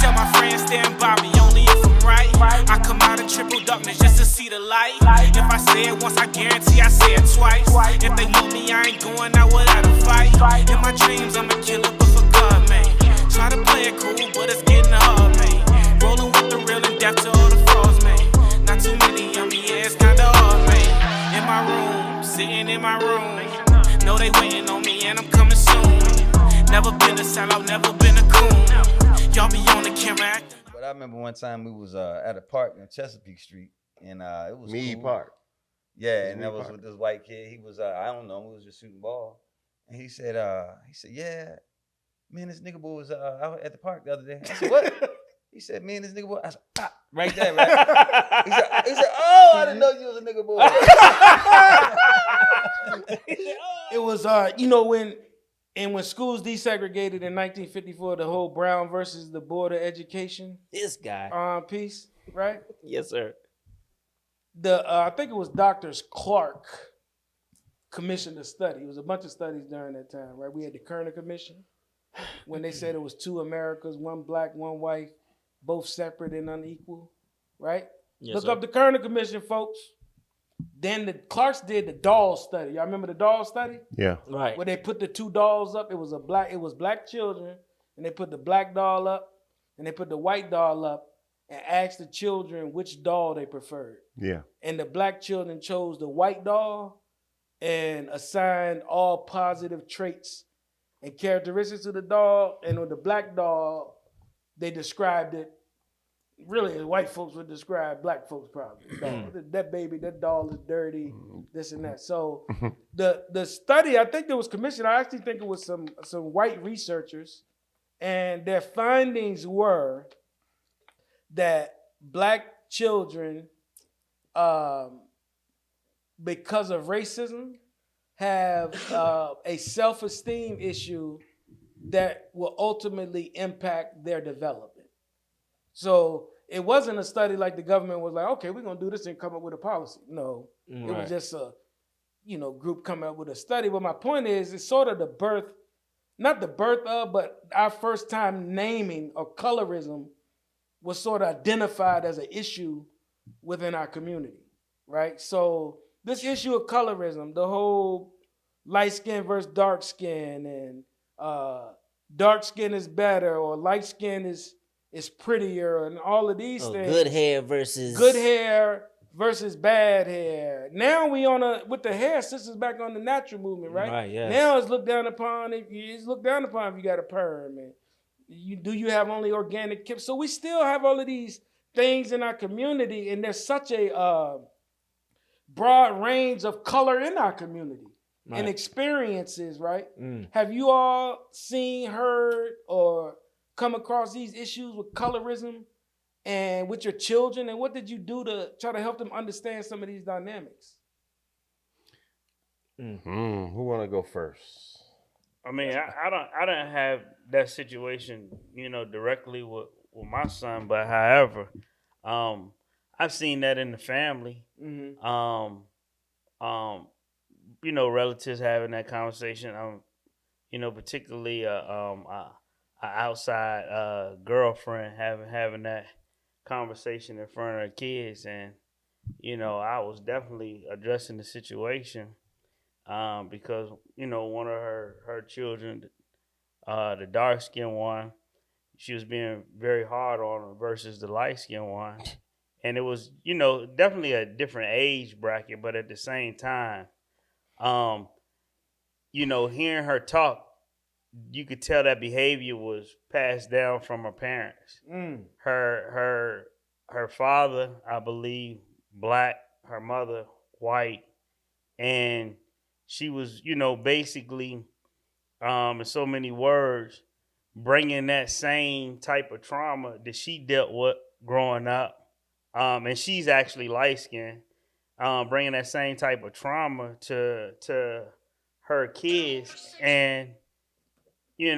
tell my friends stand by me only if I'm right. I come out in triple darkness just to see the light. If I say it once, I guarantee I say it twice. If they want me, I ain't going out without a fight. In my dreams, I'm a killer, but for God, man. Try to play it cool, but it's getting hard, man. Rolling with the real and death to all the frauds, man. Not too many on me, yeah, it's kinda hard, man. In my room, sitting in my room. Know they waiting on me and I'm coming soon. Never been a sellout, never been a coon. Y'all be on the camera acting. But I remember one time we was at a park in Chesapeake Street, and it was Meade cool. Park. Yeah, and that was with this white kid. He was I don't know, we was just shooting ball, and he said, yeah, man, this nigga boy was out at the park the other day. I said, what? He said, man, this nigga boy. I said, right there, right. He said, oh, I didn't know you was a nigga boy. It was when schools desegregated in 1954, the whole Brown versus the Board of Education This guy. piece, right? Yes, sir. I think it was Dr. Clark commissioned a study. It was a bunch of studies during that time, right? We had the Kerner Commission when they said it was two Americas, one black, one white, both separate and unequal, right? Yes, Look sir. up the Kerner Commission, folks. Then the Clarks did the doll study. Y'all remember the doll study? Yeah. Right. Where they put the two dolls up. It was black children, and they put the black doll up, and they put the white doll up, and asked the children which doll they preferred. Yeah. And the black children chose the white doll and assigned all positive traits and characteristics to the doll. And with the black doll, they described it. Really, white folks would describe black folks' problem. That baby, that doll is dirty, this and that. So the study, I think there was commissioned. I actually think it was some white researchers, and their findings were that black children, because of racism, have a self-esteem issue that will ultimately impact their development. So it wasn't a study like the government was like, okay, we're gonna do this and come up with a policy. No, It was just a group coming up with a study. But my point is, it's sort of not the birth of, but our first time naming of colorism was sort of identified as an issue within our community, right? So this issue of colorism, the whole light skin versus dark skin, and dark skin is better, or light skin is prettier, and all of these things. Good hair versus bad hair. Now we with the hair, sisters back on the natural movement, right? Right, yes. Now it's looked down upon if you got a perm, and you have only organic tips. So we still have all of these things in our community, and there's such a broad range of color in our community and experiences, right? Have you all seen, heard, or come across these issues with colorism and with your children, and what did you do to try to help them understand some of these dynamics? Who want to go first? I mean, I don't have that situation, directly with my son, but however, I've seen that in the family. Relatives having that conversation. Particularly a outside girlfriend having that conversation in front of her kids, and I was definitely addressing the situation because one of her children, the dark skinned one, she was being very hard on her versus the light skinned one, and it was definitely a different age bracket, but at the same time, hearing her talk, you could tell that behavior was passed down from her parents. Her father, I believe, black, her mother, white, and she was, basically, in so many words, bringing that same type of trauma that she dealt with growing up, and she's actually light-skinned, bringing that same type of trauma to her kids, and I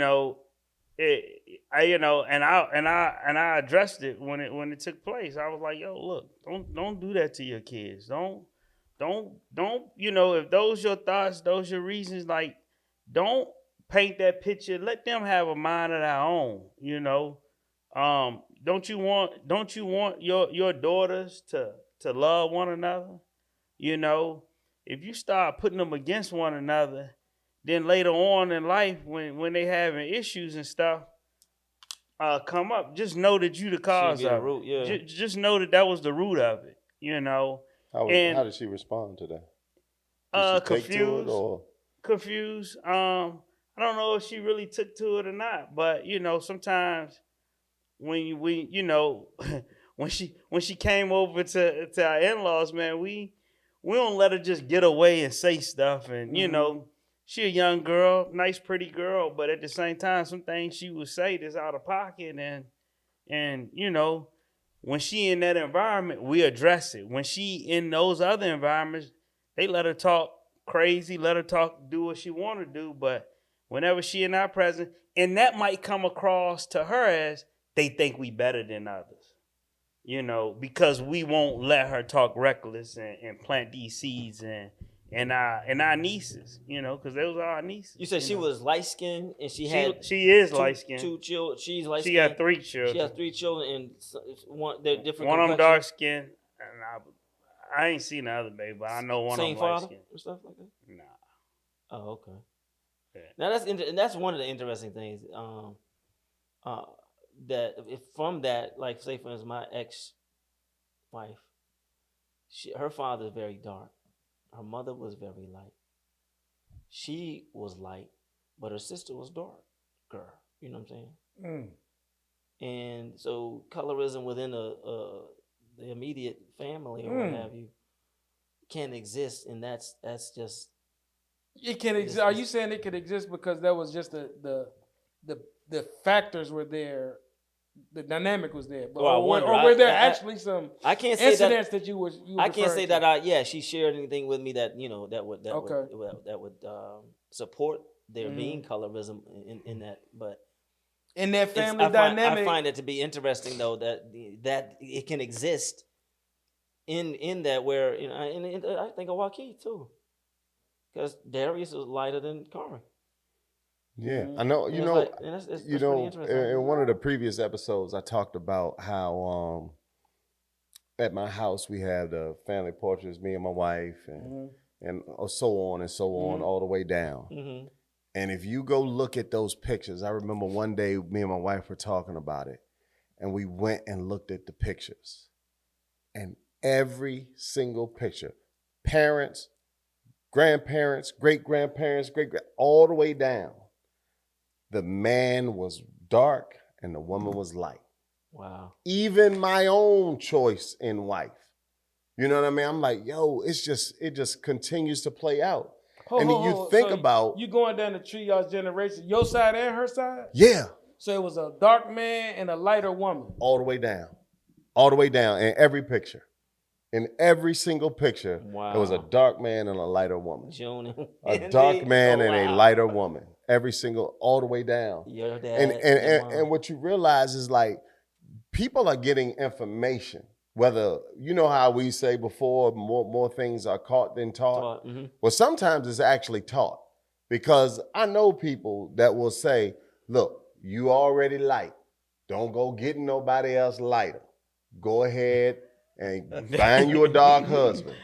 addressed it when it took place. I was like, yo, look, don't do that to your kids. Don't, if those your thoughts, those your reasons, like, don't paint that picture. Let them have a mind of their own, Don't you want your daughters to love one another? You know, if you start putting them against one another, then later on in life, when they having issues and stuff come up, just know that you the cause of root, it. yeah. Just know that was the root of it. You know. How did she respond to that? Did she take to it, or? Confused. I don't know if she really took to it or not, but you know, sometimes when we when she came over to our in-laws, man, we don't let her just get away and say stuff, and you know, she a young girl, nice pretty girl, but at the same time, some things she would say that's out of pocket, and you know, when she in that environment, we address it. When she in those other environments, they let her talk crazy, let her do what she want to do, but whenever she in our presence, and that might come across to her as they think we better than others, you know, because we won't let her talk reckless and plant these seeds and our nieces, you know, because those are our nieces. You said she was light skinned and she is light skinned. Two children. She's light skinned. She got 3 children. She has 3 children and they're different. One of them dark skinned, and I ain't seen the other baby, but I know one Same of them light father skinned. and stuff like that. Nah. Oh, okay. Yeah. Now that's one of the interesting things. That if from that, like say for instance, my ex-wife, her father is very dark. Her mother was very light. She was light, but her sister was darker. You know what I'm saying? And so colorism within the immediate family or what have you can exist, and that's just it can exist. Are you saying it could exist because that was just the factors were there, the dynamic was there, but, or were there actually some I can't say incidents that you was I can't say that she shared anything with me that that would support there being colorism in that, but in that family dynamic. I find it to be interesting though that it can exist in that where and I think of Joaquin too, because Darius was lighter than Carmen. Yeah, I know. You know, in one of the previous episodes, I talked about how at my house we have the family portraits, me and my wife, and so on and so on, all the way down. And if you go look at those pictures, I remember one day me and my wife were talking about it, and we went and looked at the pictures, and every single picture, parents, grandparents, great-grandparents, all the way down. The man was dark and the woman was light. Wow. Even my own choice in wife. You know what I mean? I'm like, yo, it just continues to play out. You think about... You going down the tree, y'all's generation, your side and her side? Yeah. So it was a dark man and a lighter woman. All the way down. All the way down in every picture. In every single picture, There was a dark man and a lighter woman. A dark man and a lighter woman. Every single, all the way down. Your dad, and what you realize is like, people are getting information. Whether, you know how we say before, more things are caught than taught. Well, sometimes it's actually taught. Because I know people that will say, look, you already light. Don't go getting nobody else lighter. Go ahead and find you a dark husband.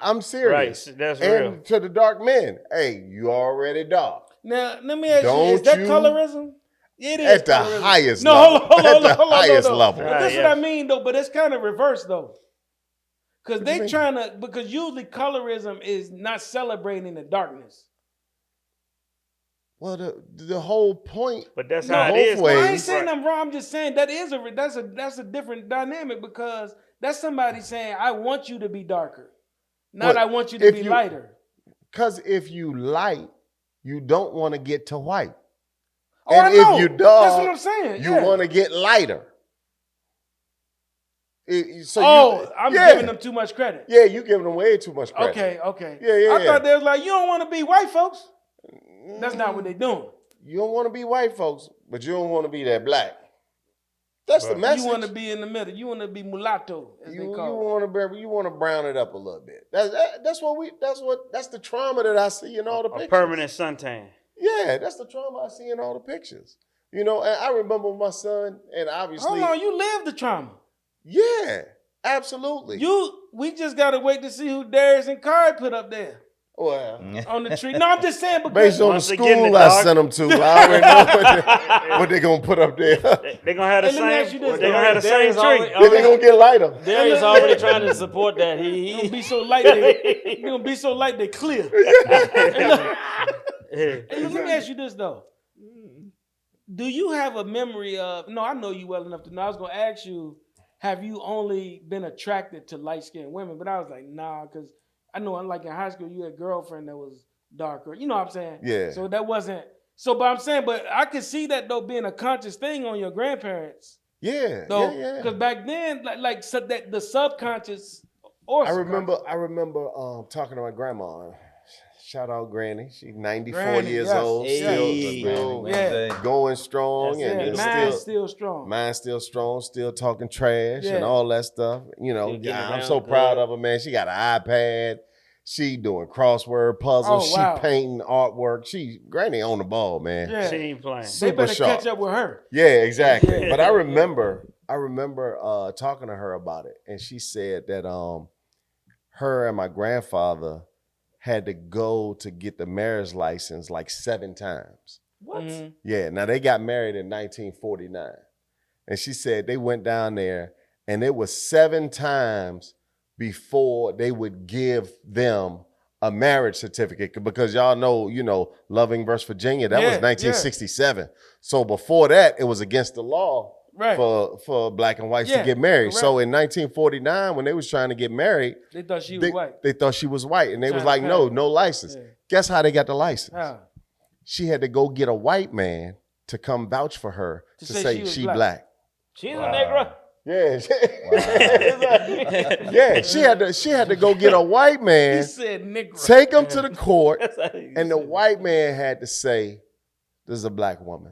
I'm serious. Right, that's and real. To the dark men, hey, you already dark. Now, let me ask you, is that colorism? It is at the colorism. highest no, level. Hold on, At the highest level. But that's what I mean, though. But it's kind of reversed, though. Because they trying to, because usually colorism is not celebrating the darkness. Well, the whole point. But that's how it is. I ain't saying I'm wrong. I'm just saying that's a different dynamic, because that's somebody saying, I want you to be darker. Not I want you to be lighter. Because if you light, you don't want to get to white. Oh, and I know. if you dark, that's what I'm saying. You want to get lighter. I'm giving them too much credit. Yeah, you giving them way too much credit. Okay. Yeah. I thought they was like, you don't want to be white folks. That's not what they doing. You don't want to be white folks, but you don't want to be that black. That's the message. You want to be in the middle. You want to be mulatto, as they call it. You want to brown it up a little bit. That's the trauma that I see in all the pictures. A permanent suntan. Yeah, that's the trauma I see in all the pictures. You know, and I remember my son, and obviously. Hold on, you lived the trauma. Yeah, absolutely. We just gotta wait to see who Darius and Kari put up there. Well, on the tree. No, I'm just saying because based on the school I sent them to, I already know what they're gonna put up there. They're gonna have the same. They're gonna have the same tree. Then they're gonna get lighter. Darius already trying to support that. He gonna be so light. He gonna be so light they clear. Hey, let me ask you this though. Do you have a memory of? No, I know you well enough to know. I was gonna ask you, have you only been attracted to light-skinned women? But I was like, nah, because I know, unlike in high school, you had a girlfriend that was darker. You know what I'm saying? Yeah. So that wasn't. So, but I'm saying, but I could see that though being a conscious thing on your grandparents. Yeah. Though, yeah. because back then, like so that the subconscious. Or I remember talking to my grandma. Shout out Granny. She's 94 years old. Still going strong. And mine's still strong. Mine's still strong, still talking trash and all that stuff. You know, I'm so proud of her, man. She got an iPad. She doing crossword puzzles. She painting artwork. Granny on the ball, man. Yeah. She ain't playing. They better catch up with her. Yeah, exactly. But I remember talking to her about it. And she said that her and my grandfather had to go to get the marriage license like 7 times. What? Mm-hmm. Yeah, now they got married in 1949. And she said they went down there and it was 7 times before they would give them a marriage certificate. Because y'all know, Loving versus Virginia, that was 1967. So before that, it was against the law for black and whites to get married. Correct. So in 1949, when they was trying to get married, they thought she was white. They thought she was white. And they was like, no license. Yeah. Guess how they got the license? How? She had to go get a white man to come vouch for her to say she black. She's a Negro. Yeah. Yeah, she had to go get a white man. He said Negro. Take him to the court. And the white man had to say, this is a black woman.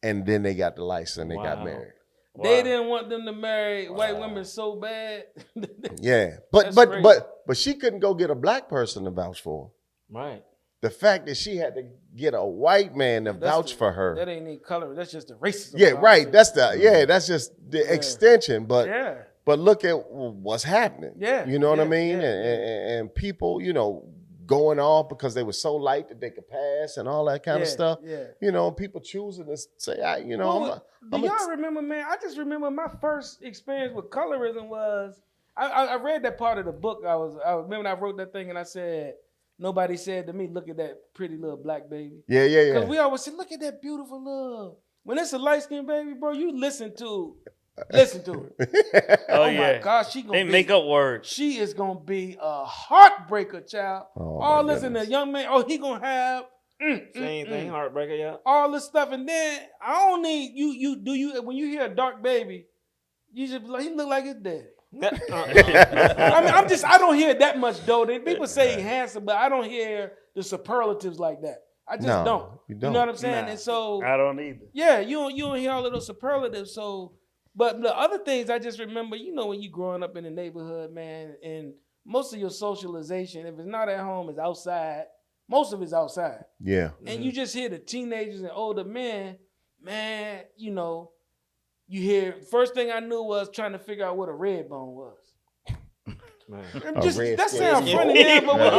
And then they got the license and they got married. Wow. They didn't want them to marry white women so bad. Yeah. But she couldn't go get a black person to vouch for her. Right. The fact that she had to get a white man to vouch for her. That ain't any color. That's just the racism. Yeah, right. That's just the extension. But look at what's happening. Yeah. You know what I mean? And people, going off because they were so light that they could pass and all that kind of stuff. Yeah. People choosing to say, do y'all remember, man? I just remember my first experience with colorism was I read that part of the book. I remember when I wrote that thing and I said, nobody said to me, look at that pretty little black baby. Yeah. Because we always say, look at that beautiful little. When it's a light-skinned baby, bro, you listen to it. Oh my gosh, they make up words. She is gonna be a heartbreaker, child. Oh, all this in a young man. Oh, he gonna have same thing, heartbreaker, yeah. All this stuff, and then I don't need you. Do you when you hear a dark baby, you just be like, he look like his daddy. I don't hear that much though. People say he handsome, but I don't hear the superlatives like that. I just don't. You know what I'm saying? Nah, and so I don't either. Yeah, you don't hear all of those superlatives. So. But the other things I just remember, when you growing up in the neighborhood, man, and most of your socialization, if it's not at home, it's outside. Most of it's outside. Yeah. And you just hear the teenagers and older men, man, you hear, first thing I knew was trying to figure out what a red bone was. That sounds funny, man, but when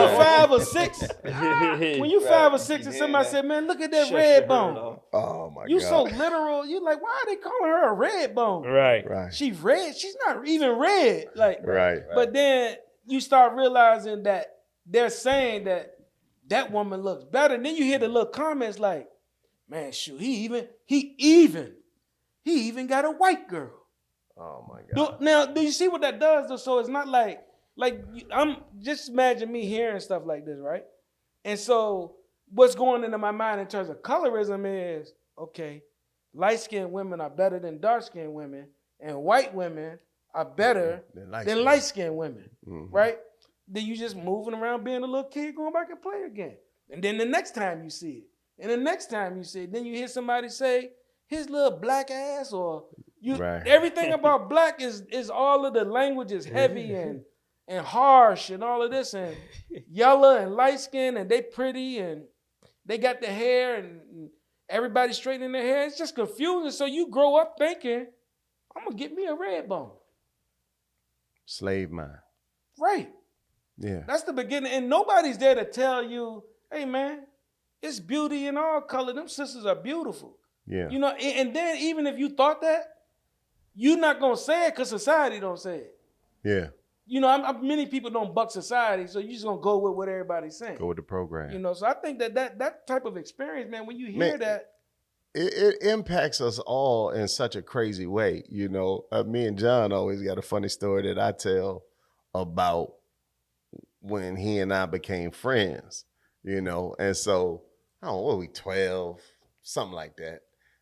you're 5 or 6, and somebody said, man, look at that red bone. Oh my God. You so literal. You like, why are they calling her a red bone? Right. She's red. She's not even red. Right. But then you start realizing that they're saying that woman looks better. And then you hear the little comments like, man, shoot, he even got a white girl. Oh my God. Now, do you see what that does though? So it's not like I'm just imagine me hearing stuff like this, right? And so what's going into my mind in terms of colorism is, okay, light-skinned women are better than dark-skinned women, and white women are better than light-skinned women, right? Then you just moving around being a little kid going back and play again. And then the next time you see it, and the next time you see it, then you hear somebody say, his little black ass, or everything about black is all of the language is heavy and harsh and all of this, and yellow and light skin, and they pretty and they got the hair everybody straightening their hair. It's just confusing. So you grow up thinking, I'm gonna get me a red bone. Slave mind. Right. Yeah. That's the beginning. And nobody's there to tell you, hey man, it's beauty in all color. Them sisters are beautiful. Yeah. You know, and then even if you thought that, you're not gonna say it because society don't say it. Yeah. You know, many people don't buck society, so you just gonna go with what everybody's saying. Go with the program. You know, so I think that type of experience, man, when you hear that, it impacts us all in such a crazy way. You know, me and John always got a funny story that I tell about when he and I became friends. You know, and so I don't know, what were we 12, something like that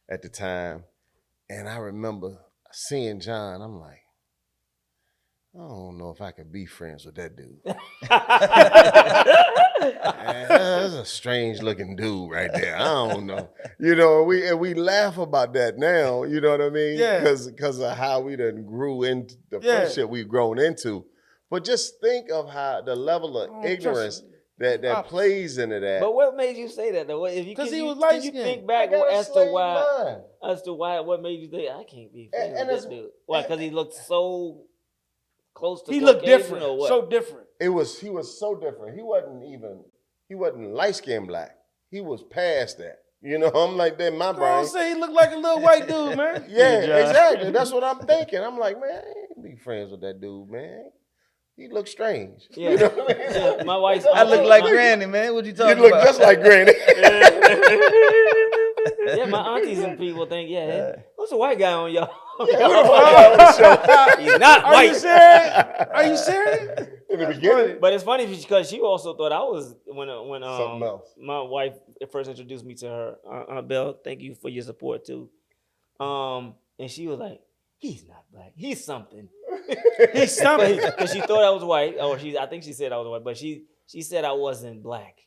at the time, and I remember seeing John. I'm like, I don't know if I could be friends with that dude. Man, that's a strange looking dude right there. I don't know. You know, we laugh about that now, you know what I mean? Yeah. Because of how we done grew into the friendship we've grown into. But just think of how the level of ignorance that plays into that. But what made you say that though? Because he was light skinned. Can you think back as to why what made you think I can't be friends with this dude? Why? Because he looked so close to. He looked different. So different. He was so different. He wasn't light skinned black. He was past that. You know, I'm like that in my brain. Don't say he looked like a little white dude, man. Yeah, exactly. That's what I'm thinking. I'm like, man, I ain't be friends with that dude, man. He looks strange. Yeah. You know what I mean? Yeah, my wife's. I look like Granny, man. What you talking about? You look just like Granny. Yeah, my aunties and people think, what's a white guy on y'all? He's He's not white. Are you serious? In the beginning. But it's funny because she also thought I was when Something else. My wife first introduced me to her Aunt Belle. Thank you for your support too. And she was like, "He's not black. He's something. He's something." Because she thought I was white, or I think she said I was white, but she said I wasn't black.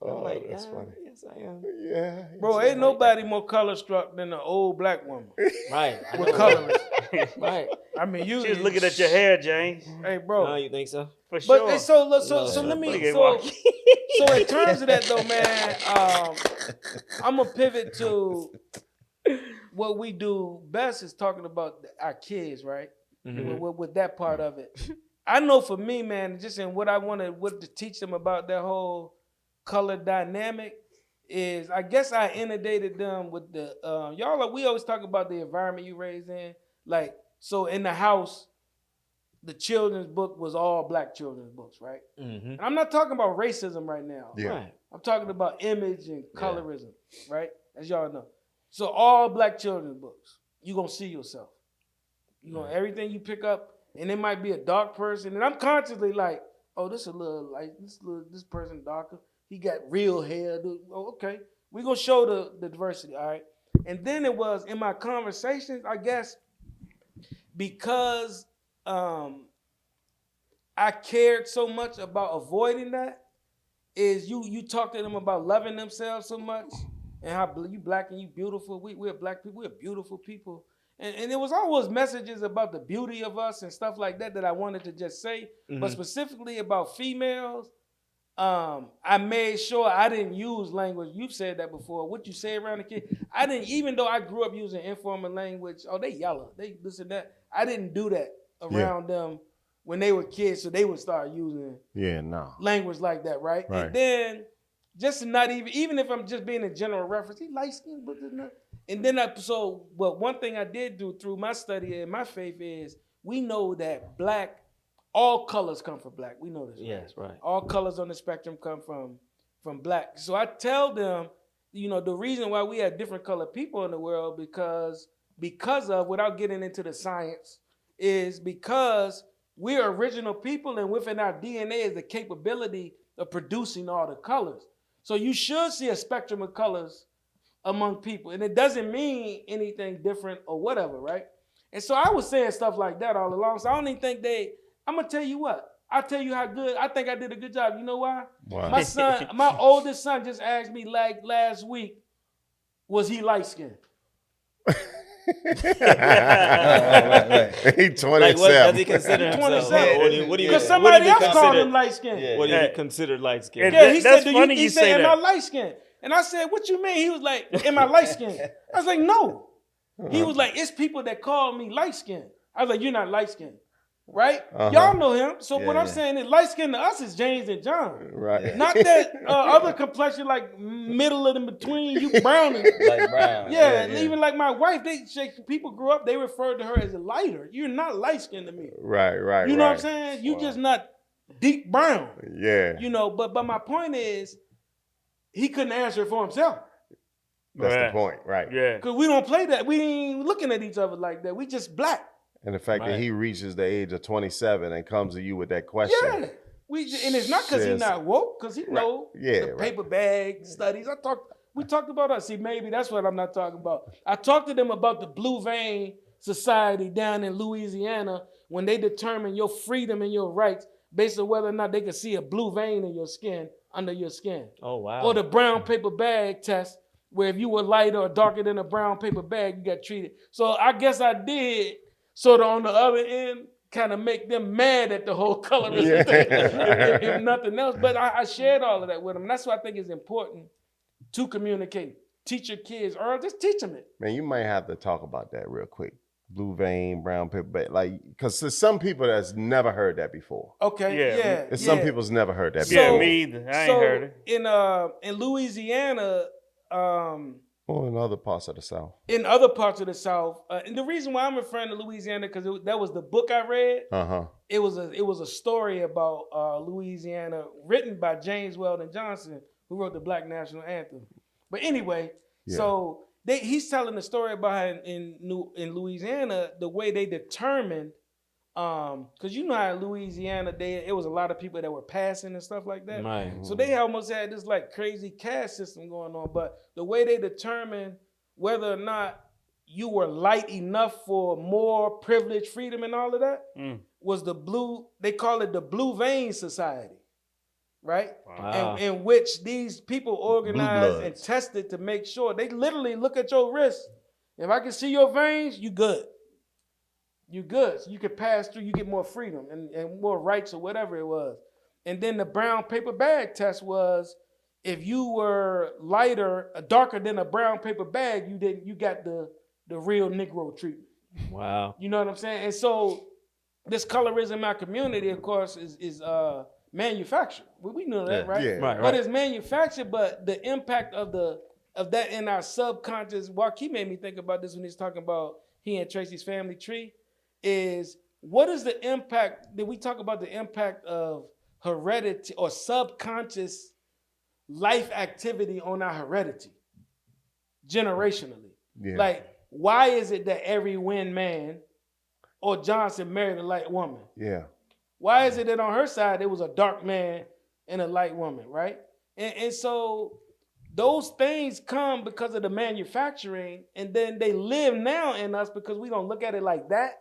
Oh, I'm like, that's funny. Yes, I am. Yeah. Bro, ain't nobody more color struck than an old black woman. Right. With colors. Right. I mean, you. She was looking at your hair, James. Hey, bro. No, you think so? For sure. But so let me. So in terms of that though, man, I'm gonna pivot to what we do best is talking about our kids, right? Mm-hmm. With that part of it. I know for me, man, just in what I wanted to teach them about that whole color dynamic is, I guess I inundated them with the we always talk about the environment you raised in. Like, so in the house, the children's book was all black children's books, right? Mm-hmm. And I'm not talking about racism right now. Yeah. Right. I'm talking about image and colorism, right? As y'all know. So all black children's books, you're gonna see yourself. You know, everything you pick up, and it might be a dark person, and I'm consciously like, oh, this person darker. He got real hair. Oh, okay. We're gonna show the diversity, all right? And then it was in my conversations, I guess, because I cared so much about avoiding that, is you talk to them about loving themselves so much and how you black and you beautiful. We're black people, we're beautiful people. And it was always messages about the beauty of us and stuff like that I wanted to just say. Mm-hmm. But specifically about females, I made sure I didn't use language. You've said that before. What you say around the kid, I didn't. Even though I grew up using informal language, oh, they yellow, they this and that. I didn't do that around them when they were kids, so they would start using language like that, right? And then just not even if I'm just being a general reference, he light skinned, but and then one thing I did do through my study and my faith is we know that all colors come from black. We know this. Yes, right. All colors on the spectrum come from black. So I tell them, the reason why we have different colored people in the world because of, without getting into the science, is because we're original people, and within our DNA is the capability of producing all the colors. So you should see a spectrum of colors among people, and it doesn't mean anything different or whatever, right? And so I was saying stuff like that all along. So I don't even think I'm gonna tell you what. I'll tell you how good. I think I did a good job. You know why? Wow. My oldest son just asked me like last week, was he light skinned? He's 27. Like what does he consider himself? 27. Because somebody else called him light skinned. What do you consider light skinned? Yeah, he said, funny he said, am I light skinned? And I said, what you mean? He was like, am I light-skinned? I was like, no. He was like, it's people that call me light-skinned. I was like, you're not light-skinned. Right? Y'all know him. So what I'm saying is light-skinned to us is James and John. Right. Not that other complexion like middle of the between, you brown. Like brown. And even like my wife, people grew up, they referred to her as a lighter. You're not light-skinned to me. Right. You know what I'm saying? You just not deep brown. Yeah. You know, but my point is, he couldn't answer it for himself. That's the point, right? Yeah. Because we don't play that. We ain't looking at each other like that. We just black. And the fact that he reaches the age of 27 and comes to you with that question. Yeah. And it's not because he's not woke, because he know the paper bag studies. We talked about us. See, maybe that's what I'm not talking about. I talked to them about the Blue Vein Society down in Louisiana when they determine your freedom and your rights based on whether or not they can see a blue vein in your skin, under your skin. Oh, wow. Or the brown paper bag test, where if you were lighter or darker than a brown paper bag, you got treated. So I guess I did sort of on the other end kind of make them mad at the whole colorism thing, if nothing else. But I shared all of that with them. And that's why I think it's important to communicate. Teach your kids, or just teach them it. Man, you might have to talk about that real quick. Blue vein, brown paper bag. Like, because there's some people that's never heard that before. Okay, There's some people's never heard that Yeah, before. me either. I ain't heard it. In Louisiana, or in other parts of the South. In other parts of the South, and the reason why I'm referring to Louisiana because that was the book I read. It was a story about Louisiana written by James Weldon Johnson, who wrote the Black National Anthem. But anyway, so he's telling the story about in Louisiana the way they determined. Because you know how in Louisiana it was a lot of people that were passing and stuff like that. Right. So they almost had this like crazy caste system going on. But the way they determined whether or not you were light enough for more privilege, freedom, and all of that was they call it the Blue Vein Society. Right? Wow. In which these people organized and tested to make sure. They literally look at your wrist. If I can see your veins, you good. You good. So you can pass through, you get more freedom and more rights or whatever it was. And then the brown paper bag test was if you were darker than a brown paper bag, you got the real Negro treatment. Wow. You know what I'm saying? And so this colorism in our community, of course, is manufactured. We know that, right? Yeah. Right. But it's manufactured, but the impact of that in our subconscious, Joaquin made me think about this when he's talking about he and Tracy's family tree. Is what is the impact? Did we talk about the impact of heredity or subconscious life activity on our heredity generationally? Yeah. Like, why is it that every Wynn man or Johnson married a light woman? Yeah. Why is it that on her side it was a dark man and a light woman, right? And so those things come because of the manufacturing, and then they live now in us because we don't look at it like that.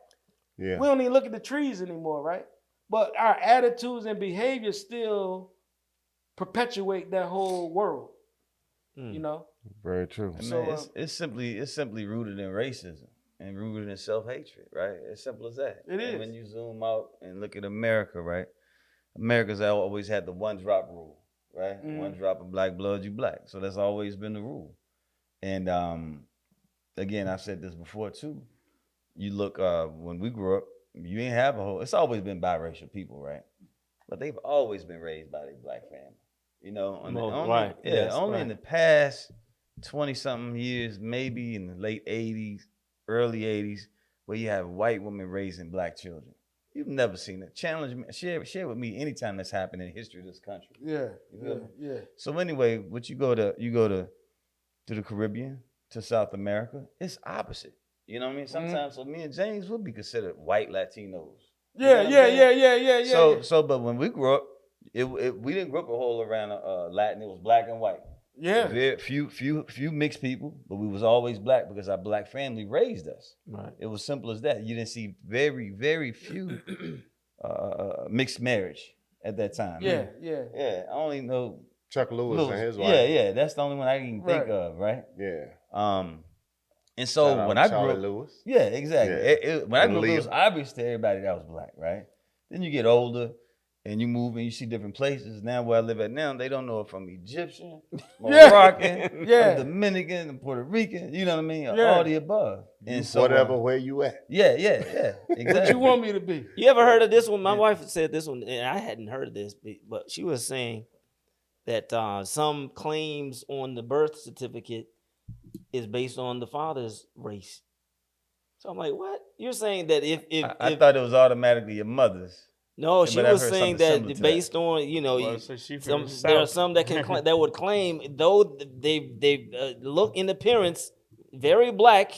Yeah. We don't even look at the trees anymore, right? But our attitudes and behaviors still perpetuate that whole world. You know? Very true. I mean, it's simply rooted in racism and rooted in self-hatred, right? As simple as that. It is. And when you zoom out and look at America, right? America's always had the one drop rule, right? One drop of black blood, you black. So that's always been the rule. And again, I've said this before too. You look, when we grew up, you ain't have it's always been biracial people, right? But they've always been raised by their black family. You know, only in the past 20-something years, maybe in the late 80s, early 80s, where you have white women raising black children. You've never seen it. Challenge me, share with me anytime that's happened in the history of this country. Yeah. So anyway, you go to the Caribbean, to South America, it's opposite. You know what I mean? Sometimes, so me and James would be considered white Latinos. Yeah. So, but when we grew up, we didn't grow up a whole around Latin. It was black and white. Yeah. Very few mixed people, but we was always black because our black family raised us. Right. It was simple as that. You didn't see very, very few mixed marriage at that time. Yeah. I only know Chuck Lewis and his wife. Yeah. That's the only one I can think of, right? Yeah. And so when I grew up, Lewis. yeah, exactly. Yeah. When I grew up, it was obvious to everybody that was black, right? Then you get older, and you move and you see different places. Now where I live at now, they don't know if I'm Egyptian, Moroccan, I'm Dominican, I'm Puerto Rican. You know what I mean? All the above. And so whatever where you at. Yeah, exactly. What you want me to be? You ever heard of this one? My wife said this one, and I hadn't heard of this, but she was saying that some claims on the birth certificate is based on the father's race. So I'm like, what? You're saying that if I thought it was automatically your mother's. No, she was saying that based that. on there are some that can that would claim though they look in appearance very black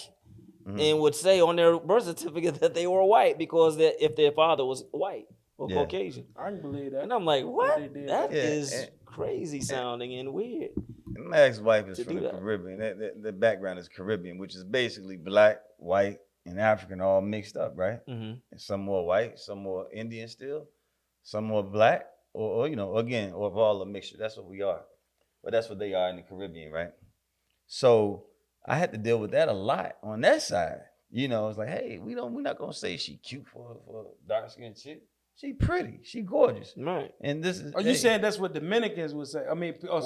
and would say on their birth certificate that they were white because if their father was white or Caucasian. I can believe that. And I'm like, what? That is crazy sounding and weird. My ex-wife is from the Caribbean. The background is Caribbean, which is basically black, white, and African all mixed up, right? Mm-hmm. And some more white, some more Indian still, some more black, or again, or of all a mixture. That's what we are. But that's what they are in the Caribbean, right? So I had to deal with that a lot on that side. It's like, hey, we're not gonna say she cute for a dark-skinned chick. She pretty. She gorgeous. Right. And this is. Are you saying that's what Dominicans would say? I mean, or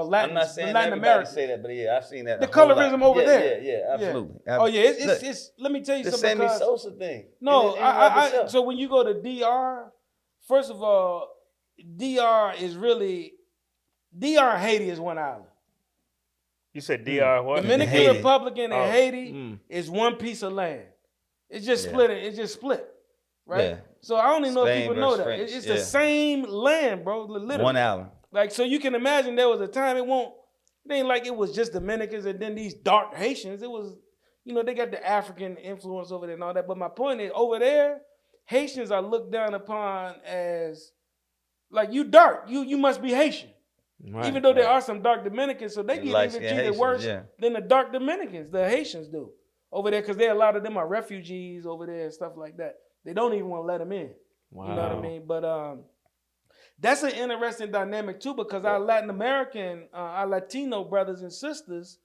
Latin. I'm not saying Latin America say that, but I've seen that. The colorism over there. Yeah, absolutely. Oh yeah, it's. Let me tell you something. The Sammy Sosa thing. No, so when you go to DR, first of all, DR and Haiti is one island. You said DR what? Dominican Republic and Haiti is one piece of land. It's just split. It's just split. Right? Yeah. So I don't even know if people know that. French. It's the same land, bro. Literally. One island. Like, so you can imagine there was a time it ain't like it was just Dominicans and then these dark Haitians. It was, they got the African influence over there and all that. But my point is, over there, Haitians are looked down upon as, like, you dark. You must be Haitian. Right, even though there are some dark Dominicans, so they get even treated worse than the dark Dominicans, the Haitians do over there, because a lot of them are refugees over there and stuff like that. They don't even want to let them in. Wow. You know what I mean? But that's an interesting dynamic too, because our Latin American, our Latino brothers and sisters,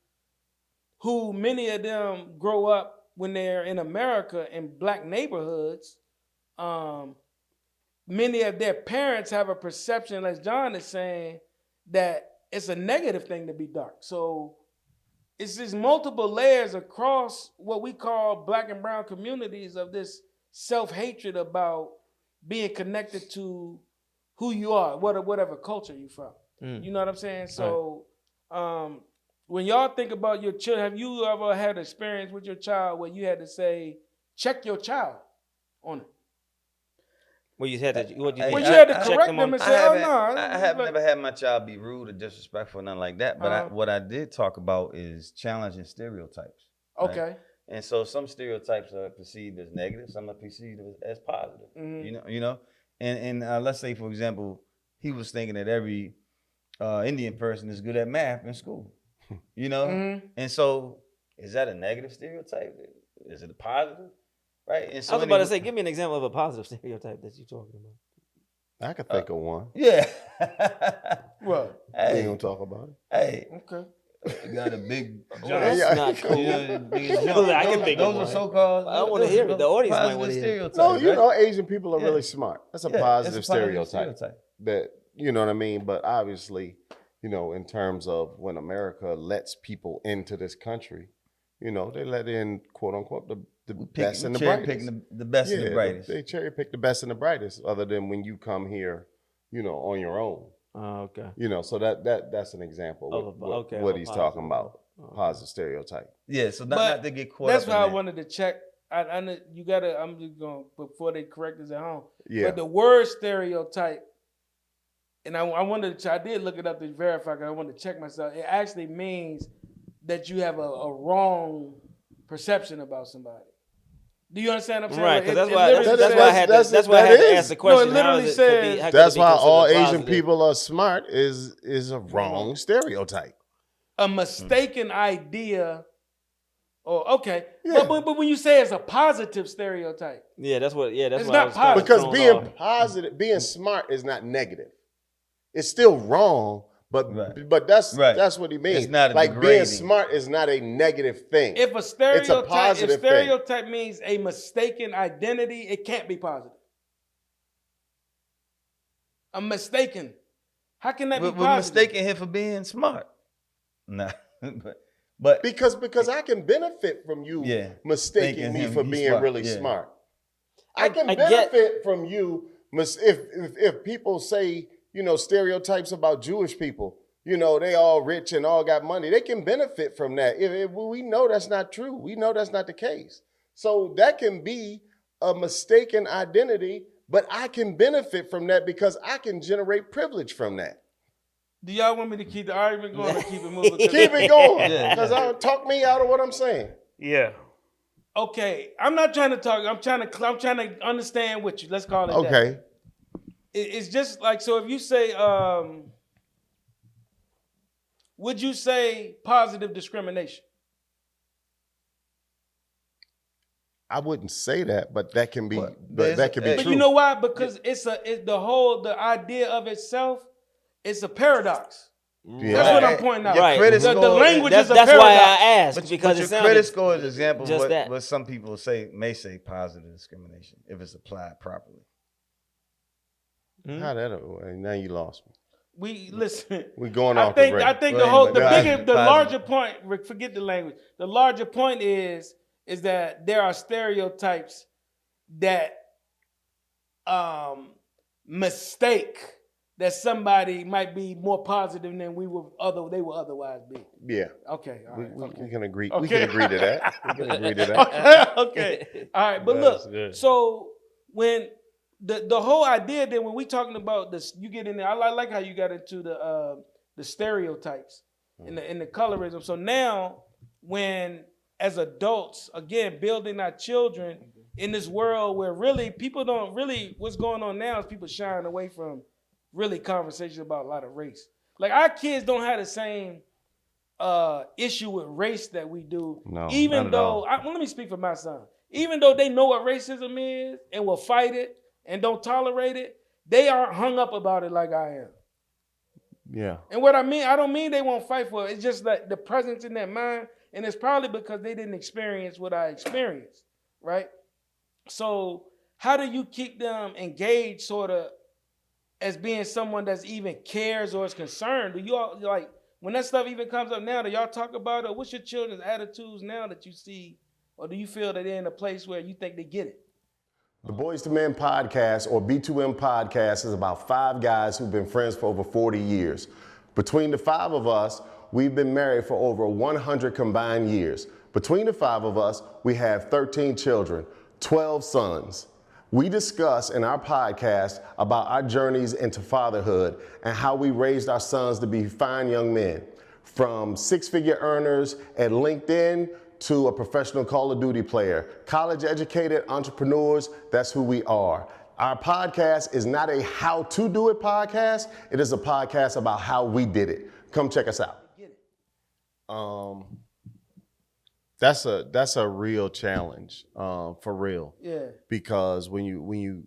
who many of them grow up when they're in America in black neighborhoods, many of their parents have a perception, as John is saying, that it's a negative thing to be dark. So it's just multiple layers across what we call black and brown communities of this self-hatred about being connected to who you are, whatever culture you're from. You know what I'm saying? So when y'all think about your children, have you ever had an experience with your child where you had to say, check your child on it? Well, you had to correct them and say, I have never had my child be rude or disrespectful, nothing like that. But what I did talk about is challenging stereotypes. Okay. Right? And so some stereotypes are perceived as negative, some are perceived as positive. Mm-hmm. And let's say, for example, he was thinking that every Indian person is good at math in school. Mm-hmm. And so is that a negative stereotype? Is it a positive? Right. And so I was about to say, give me an example of a positive stereotype that you're talking about. I could think of one. Yeah. Well, we ain't gonna talk about it. Hey. Okay. You got a big That's not cool. I can think of one. Those are so-called. I want to hear it. The audience might want to hear it. No, Asian people are really smart. That's a positive stereotype. That, you know what I mean? But obviously, in terms of when America lets people into this country, they let in, quote unquote, the best and the brightest. The best and the brightest. They cherry pick the best and the brightest, other than when you come here, on your own. Okay. So that's an example of what he's talking about. Positive stereotype. Yeah, so not to get caught that's up. That's why I wanted to check. I know you gotta. I'm just going before they correct us at home. Yeah. But the word stereotype, and I wanted to. I did look it up to verify because I wanted to check myself. It actually means that you have a wrong perception about somebody. Do you understand what I'm saying? Right, because that's why I had to ask the question. No, it literally says that's why all Asian people are smart is a wrong stereotype. A mistaken idea. Oh, okay. Yeah. But when you say it's a positive stereotype. Yeah, that's what it's not positive. Because being smart is not negative. It's still wrong. But that's what he means. It's not like degrading. Being smart is not a negative thing. If a stereotype, thing. Means a mistaken identity, it can't be positive. I'm mistaken. How can that be positive? We're mistaking him for being smart. Nah, but because I can benefit from you mistaking me for being smart. Really smart. I can benefit from you if people say, stereotypes about Jewish people. They all rich and all got money. They can benefit from that. If we know that's not true. We know that's not the case. So that can be a mistaken identity, but I can benefit from that because I can generate privilege from that. Do y'all want me to keep the argument going or keep it moving? Keep it going, because talk me out of what I'm saying. Yeah. Okay, I'm not trying to talk. I'm trying to understand what you. Let's call it that. Okay. It's just like, so if you say, would you say positive discrimination? I wouldn't say that, but that can be. That can be but true. You know why? Because the idea of itself. It's a paradox. Yeah. That's what I'm pointing out. Right. The language is a paradox. That's why I asked. Because your credit score is an example of that. what some people may say positive discrimination if it's applied properly. How that? Now you lost me. We're going off the rail. I think the larger point. Forget the language. The larger point is that there are stereotypes that mistake that somebody might be more positive than they will otherwise be. Yeah. Okay. All right. We can agree. Okay. We can agree to that. We can agree to that. Okay. All right. But look. So when the whole idea that when we talking about this, you get in there. I like how you got into the stereotypes and the colorism. So now, when as adults, again, building our children in this world where really people don't really, what's going on now is people shying away from really conversations about a lot of race. Like our kids don't have the same issue with race that we do. No, even though, let me speak for my son. Even though they know what racism is and will fight it and don't tolerate it, they aren't hung up about it like I am. Yeah. And what I mean, I don't mean they won't fight for it. It's just that the presence in their mind, and it's probably because they didn't experience what I experienced, right? So how do you keep them engaged sort of as being someone that's even cares or is concerned? Do you all, like, when that stuff even comes up now, do y'all talk about it? What's your children's attitudes now that you see, or do you feel that they're in a place where you think they get it? The B2M Podcast, or B2M Podcast, is about 5 guys who've been friends for over 40 years. Between the 5 of us, we've been married for over 100 combined years. Between the 5 of us, we have 13 children, 12 sons. We discuss in our podcast about our journeys into fatherhood and how we raised our sons to be fine young men. From 6-figure earners at LinkedIn to a professional Call of Duty player, college educated entrepreneurs, that's who we are. Our podcast is not a how to do it podcast. It is a podcast about how we did it. Come check us out. That's a real challenge, for real. Yeah. Because when you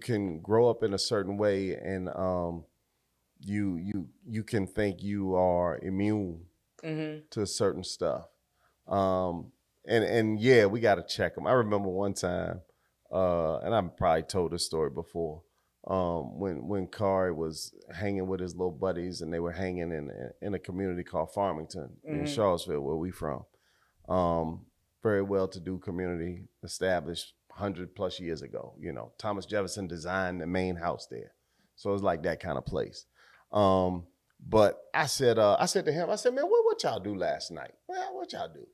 can grow up in a certain way and you can think you are immune to certain stuff. And yeah, we got to check them. I remember one time, and I've probably told this story before, when Kari was hanging with his little buddies and they were hanging in a community called Farmington in Charlottesville, where we from. Very well-to-do community, established 100+ years ago. You know, Thomas Jefferson designed the main house there, so it was like that kind of place. But I said to him, I said, man, what y'all do last night? Well, what y'all do?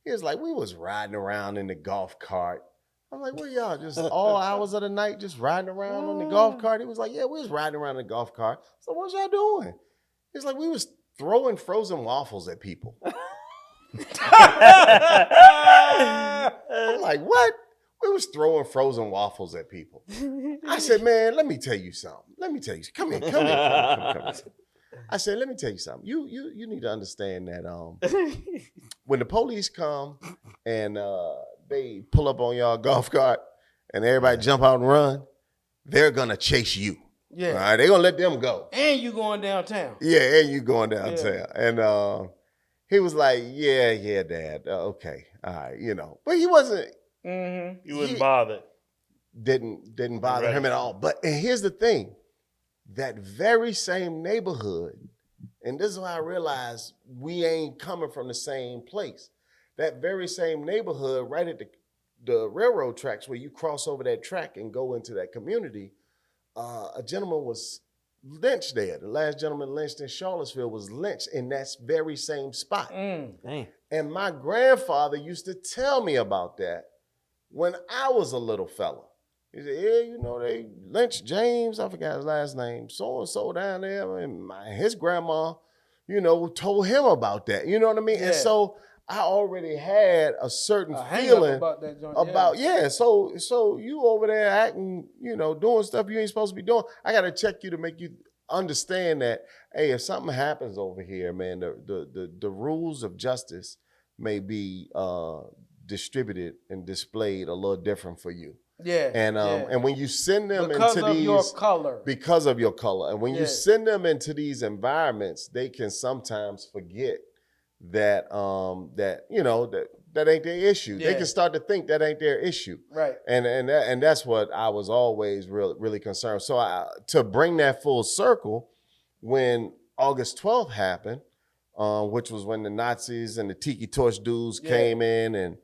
He was like, we was riding around in the golf cart. I'm like, what y'all, just all hours of the night just riding around on the golf cart? He was like, yeah, we was riding around in the golf cart. So what y'all doing? He's like, we was throwing frozen waffles at people. I'm like, what? We was throwing frozen waffles at people. I said, man, let me tell you something. Come here. I said, let me tell you something. You need to understand that when the police come and they pull up on y'all golf cart and everybody jump out and run, they're gonna chase you. Yeah. All right, they're gonna let them go. And you going downtown. Yeah, and you going downtown. Yeah. And he was like, yeah, Dad. Okay, all right, you know. But he wasn't. You wasn't bothered. Didn't bother him at all. But and here's the thing. that very same neighborhood, and this is why I realized we ain't coming from the same place. That very same neighborhood right at the railroad tracks where you cross over that track and go into that community, a gentleman was lynched there. The last gentleman lynched in Charlottesville was lynched in that very same spot. Dang. And my grandfather used to tell me about that when I was a little fella. He said, yeah, you know, they lynched James, I forgot his last name, so-and-so down there. And his grandma, you know, told him about that. You know what I mean? Yeah. And so I already had a certain feeling about that joint. So you over there acting, you know, doing stuff you ain't supposed to be doing. I got to check you to make you understand that, hey, if something happens over here, man, the rules of justice may be distributed and displayed a little different for you. Yeah. And when you send them because into of these your color. Because of your color. And when you send them into these environments, they can sometimes forget that you know that ain't their issue. Yeah. They can start to think that ain't their issue. Right. And that's what I was always really concerned. So to bring that full circle, when August 12th happened, which was when the Nazis and the Tiki Torch dudes came in and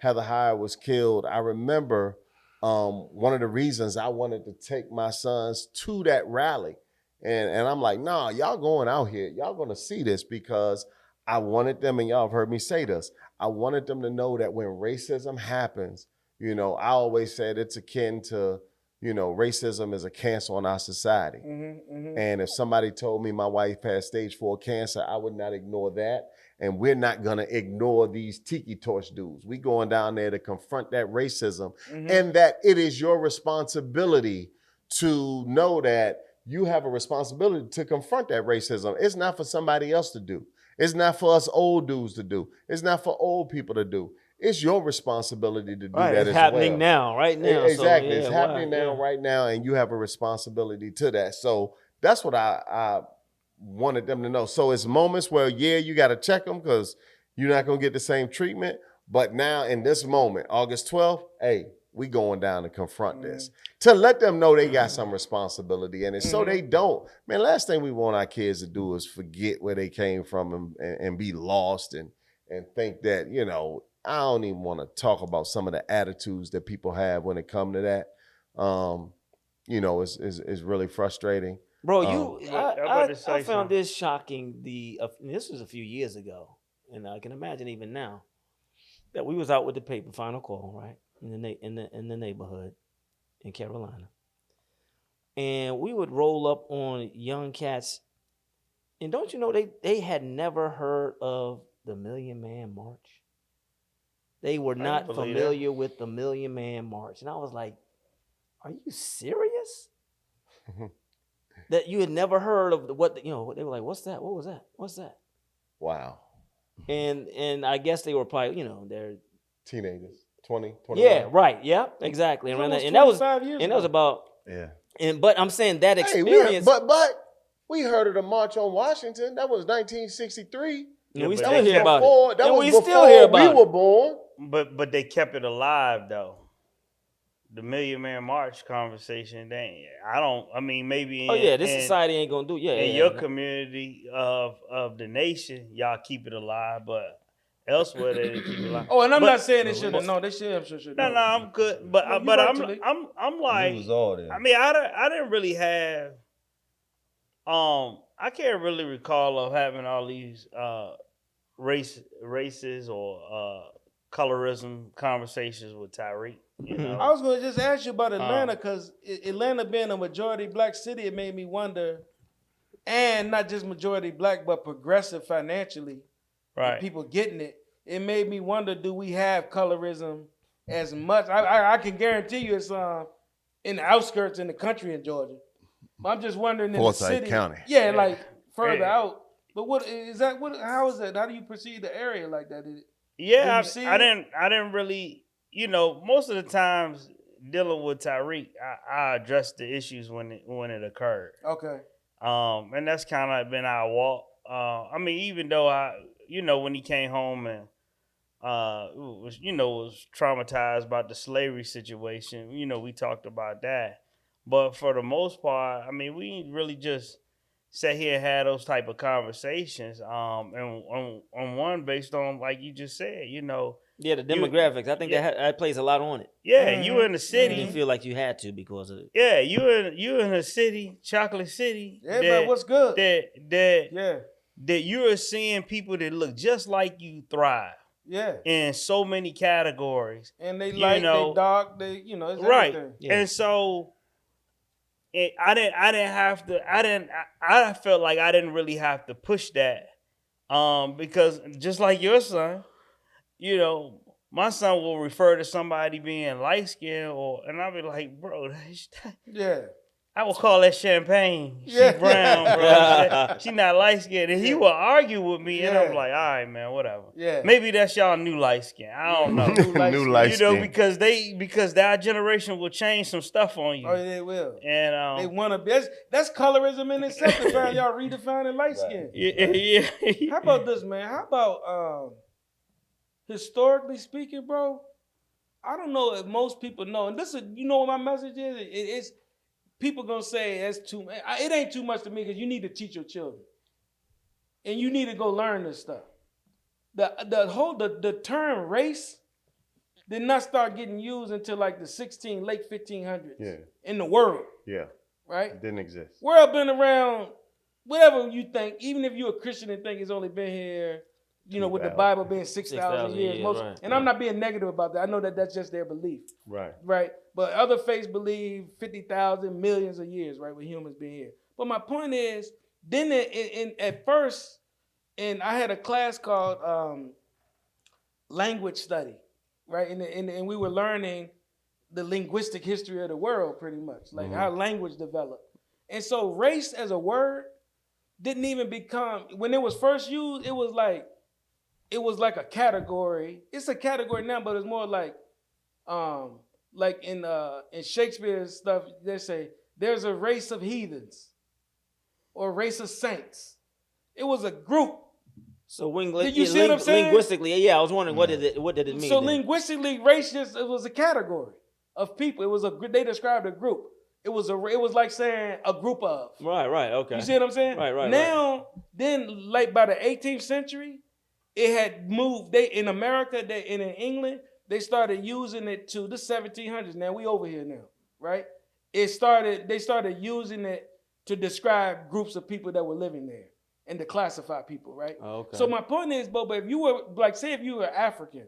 Heather Heyer was killed, I remember one of the reasons I wanted to take my sons to that rally. And I'm like, nah, y'all going out here. Y'all going to see this, because I wanted them, and y'all have heard me say this, I wanted them to know that when racism happens, you know, I always said it's akin to, you know, racism is a cancer on our society. And if somebody told me my wife had stage 4 cancer, I would not ignore that. And we're not going to ignore these Tiki Torch dudes. We going down there to confront that racism, and that it is your responsibility to know that you have a responsibility to confront that racism. It's not for somebody else to do. It's not for us old dudes to do. It's not for old people to do. It's your responsibility to do that as well. It's happening now, right now. Exactly. So, it's happening now, right now, and you have a responsibility to that. So that's what I wanted them to know. So it's moments where, you got to check them because you're not going to get the same treatment. But now in this moment, August 12th, hey, we going down to confront this. To let them know they got some responsibility in it. So they don't. Man, last thing we want our kids to do is forget where they came from and be lost and think that, you know, I don't even want to talk about some of the attitudes that people have when it comes to that. You know, it's really frustrating. Bro, I found this shocking. This was a few years ago, and I can imagine even now that we was out with the paper, Final Call, right, in the neighborhood in Carolina, and we would roll up on young cats, and don't you know they had never heard of the Million Man March? They were not familiar with the Million Man March, and I was like, "Are you serious?" That you had never heard of what they were like, what's that? What was that? What's that? Wow. And I guess they were probably, they're teenagers, 20, 21. Yeah, right. Yeah, exactly. And that was about but I'm saying that experience. But we heard of the March on Washington. That was 1963. Yeah, we still hear about it. That was before we were born. But they kept it alive though. The Million Man March conversation, maybe this society ain't gonna do your community of the nation, y'all keep it alive, but elsewhere they didn't keep it alive. Oh, and I'm not saying they shouldn't. No, they should. No, I'm good. But I'm like, it was all there. I mean, I didn't really have I can't really recall of having all these races or colorism conversations with Tyreek. You know? I was going to just ask you about Atlanta, because Atlanta being a majority black city, it made me wonder, and not just majority black, but progressive financially, right? People getting it. It made me wonder, do we have colorism as much? I can guarantee you it's in the outskirts in the country in Georgia. But I'm just wondering in Forsyth the city. County. Yeah, like further out. But what is that? How is that? How do you perceive the area like that? I didn't really, most of the times dealing with Tyreek, I addressed the issues when it occurred. Okay. And that's kind of been our walk. Even though when he came home and was traumatized about the slavery situation, we talked about that. But for the most part, I mean, we really just sat here and had those type of conversations. And on one based on, like you just said, you know. Yeah, the demographics. I think that plays a lot on it. Yeah, you in the city. You feel like you had to because of it. Yeah, you in a city, chocolate city. Everybody, what's good? That you're seeing people that look just like you thrive. Yeah. In so many categories. And they light, they dark, they, you know, it's right. everything. Yeah. And so I felt like I didn't really have to push that. Because just like your son, you know, my son will refer to somebody being light skinned and I'll be like, bro, yeah. I will call that champagne. She brown, bro. She not light skinned. And he will argue with me, and I'm like, all right, man, whatever. Yeah. Maybe that's y'all new light skin. I don't know. New light skin. You know, because that generation will change some stuff on you. Oh, they will. And they want to. That's colorism in itself. Y'all redefining light skin. Yeah. How about this, man? How about historically speaking, bro? I don't know if most people know, and this is, you know what my message is? It's people gonna say it's too much. It ain't too much to me because you need to teach your children, and you need to go learn this stuff. The term race did not start getting used until like the late 1500s in the world. Yeah, right. It didn't exist. World been around, whatever you think. Even if you're a Christian and think it's only been here, you know, with the Bible being 6,000 years. I'm not being negative about that. I know that that's just their belief. Right. But other faiths believe 50,000, millions of years, right, with humans being here. But my point is, then at first, and I had a class called language study, right? And we were learning the linguistic history of the world, pretty much, like how language developed. And so race as a word didn't even become, when it was first used, it was like a category. It's a category now, but it's more like in Shakespeare's stuff, they say there's a race of heathens or a race of saints. It was a group. So did you see what I'm saying? Linguistically, I was wondering what did it mean? So linguistically, race it was a category of people. It was they described a group. It was like saying a group of. Right, okay. You see what I'm saying? Right. Now, then, like by the 18th century, it had moved. In America, and in England, they started using it to the 1700s. Now we over here now, right? They started using it to describe groups of people that were living there and to classify people, right? Okay. So my point is, Boba, if you were say if you were African,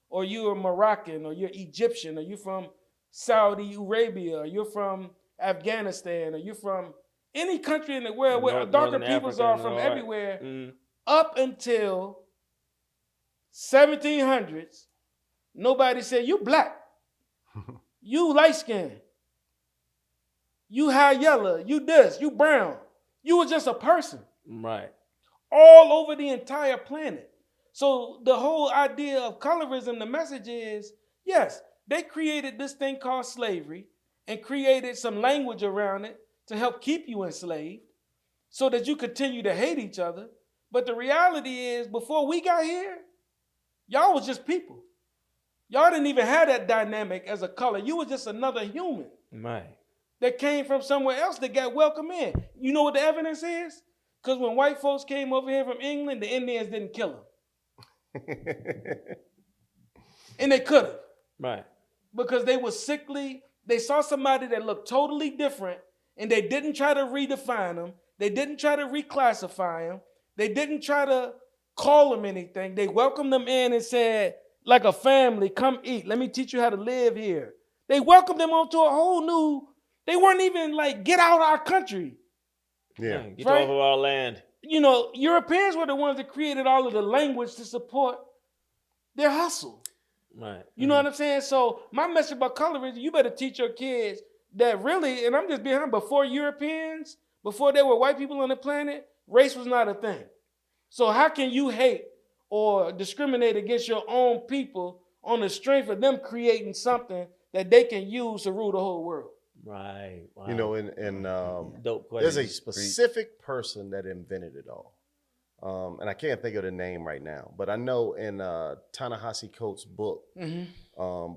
or you were Moroccan, or you're Egyptian, or you're from Saudi Arabia, or you're from Afghanistan, or you're from any country in the world where darker peoples are from everywhere, up until 1700s, nobody said, you black, you light skinned, you high yellow, you this, you brown. You were just a person. Right. All over the entire planet. So the whole idea of colorism, the message is, yes, they created this thing called slavery and created some language around it to help keep you enslaved so that you continue to hate each other. But the reality is, before we got here, y'all was just people. Y'all didn't even have that dynamic as a color. You was just another human. Right. That came from somewhere else that got welcomed in. You know what the evidence is? Because when white folks came over here from England, the Indians didn't kill them. And they could have. Right. Because they were sickly. They saw somebody that looked totally different, and they didn't try to redefine them. They didn't try to reclassify them. They didn't try to call them anything. They welcomed them in and said, like a family, come eat. Let me teach you how to live here. They welcomed them onto a whole new, they weren't even like, get out of our country. Yeah. Get off of our land. You know, Europeans were the ones that created all of the language to support their hustle. Right. You know what I'm saying? So my message about colorism, you better teach your kids that really, and I'm just being honest, before Europeans, before there were white people on the planet, race was not a thing. So how can you hate or discriminate against your own people on the strength of them creating something that they can use to rule the whole world? Right. Wow. You know, and dope question. there's a specific person that invented it all. and I can't think of the name right now, but I know in Ta-Nehisi Coates' book,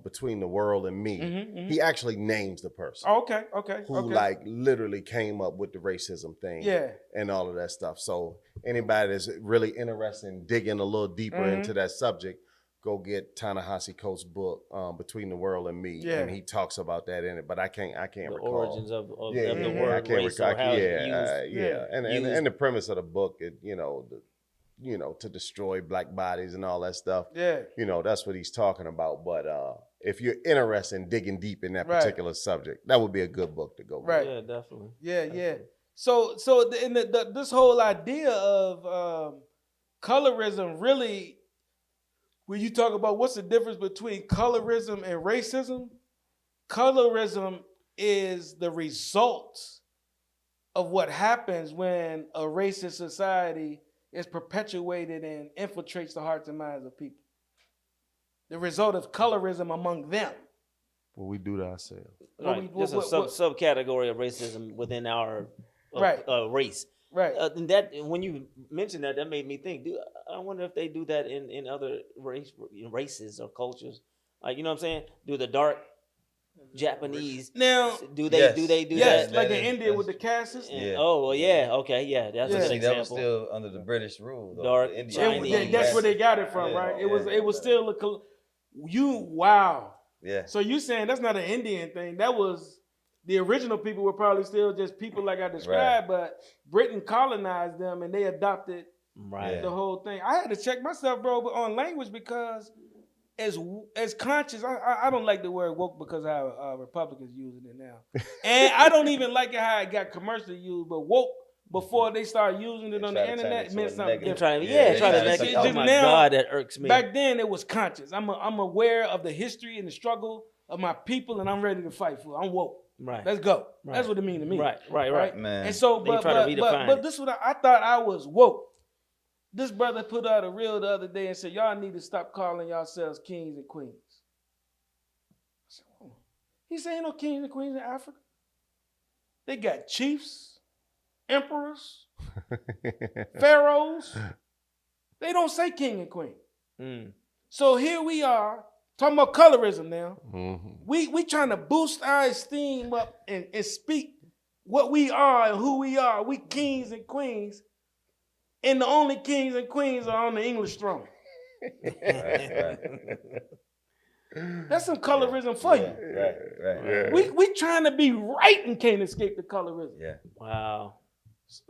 Between the World and Me, he actually names the person. Oh, okay. Who like literally came up with the racism thing, and all of that stuff. So anybody that's really interested in digging a little deeper into that subject, go get Ta-Nehisi Coates' book, Between the World and Me, and he talks about that in it. But I can't recall the origins of the I word can't race recall. or how it's used. And the premise of the book, to destroy black bodies and all that stuff. Yeah, that's what he's talking about. But if you're interested in digging deep in that particular subject, that would be a good book to go. Right. Yeah, definitely. Yeah. So this whole idea of colorism really. When you talk about what's the difference between colorism and racism, colorism is the result of what happens when a racist society is perpetuated and infiltrates the hearts and minds of people. The result of colorism among them. Well, we do that ourselves. Right. Just a subcategory of racism within our race. Right. And that when you mentioned that made me think. I wonder if they do that in other races or cultures. Like, you know what I'm saying? Do the dark Japanese now do they do that? Like in India with the castes? Yeah. Oh well, yeah. Okay, yeah. That's a good example. That was still under the British rule. Though. Dark Chinese. That's where they got it from, right? It was still wow. Yeah. So you saying that's not an Indian thing? That was the original people were probably still just people like I described, but Britain colonized them and they adopted the whole thing. I had to check myself, bro, on language because as conscious, I don't like the word woke because how Republicans using it now, and I don't even like it how it got commercially used. But woke before they started using it on the internet meant something different. Trying to oh my God, that irks me. Back then it was conscious. I'm aware of the history and the struggle of my people, and I'm ready to fight for it. I'm woke. Right. Let's go. Right. That's what it means to me. Right. Man. And so, but this is what I thought I was woke. This brother put out a reel the other day and said, y'all need to stop calling yourselves kings and queens. I said, oh. He said, ain't no kings and queens in Africa. They got chiefs, emperors, pharaohs. They don't say king and queen. So here we are, talking about colorism now. We trying to boost our esteem up and speak what we are and who we are. We kings and queens. And the only kings and queens are on the English throne. Right. That's some colorism for you. Right. We trying to be right and can't escape the colorism. Yeah. Wow.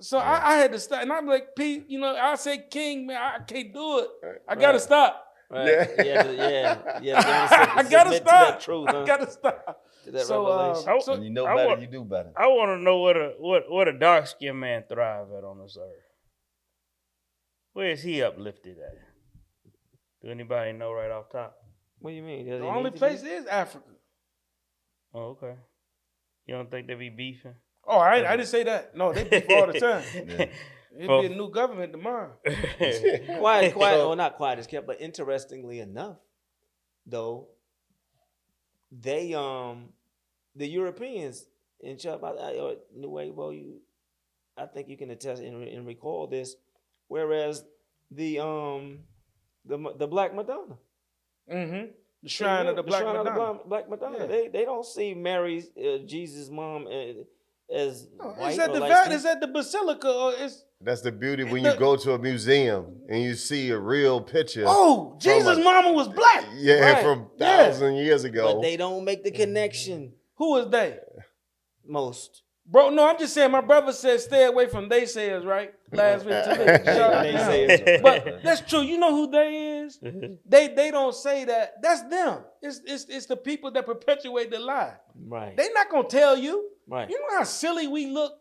So I had to stop. And I'm like, Pete, I say king, man, I can't do it. I got to stop. Right. I got to stop. I got to stop. So when you know better, you do better. I want to know what a dark-skinned man thrive at on this earth. Where is he uplifted at? Do anybody know right off top? What do you mean? The only place is Africa. Oh, okay. You don't think they be beefing? Oh, I didn't say that. No, they beef all the time. It'll be a new government tomorrow. Quiet. Well, not quiet as kept, but interestingly enough, though, they the Europeans in New Way. Well, I think you can attest and recall this. Whereas the Black Madonna, the shrine of the Black Madonna, they don't see Mary's Jesus' mom as white. Is that the basilica or is? That's the beauty when you go to a museum and you see a real picture. Oh, Jesus' mama was black. Yeah, from 1,000 years ago. But they don't make the connection. Who is they? Most. Bro, no, I'm just saying. My brother said stay away from they sayers, right? Last week today. But that's true. You know who they is? They don't say that. That's them. It's the people that perpetuate the lie. Right. They not gonna tell you. Right. You know how silly we look.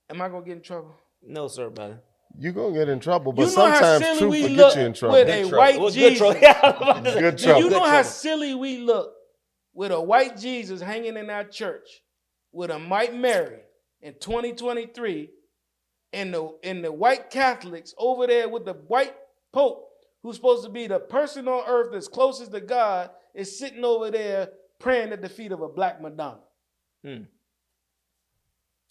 Am I gonna get in trouble? No, sir, brother. You're gonna get in trouble, but sometimes truth will get you in trouble. With a white Jesus. Good trouble. You know how silly we look with a white Jesus hanging in our church. With a white Mary in 2023 and the white Catholics over there with the white Pope who's supposed to be the person on earth that's closest to God is sitting over there praying at the feet of a Black Madonna.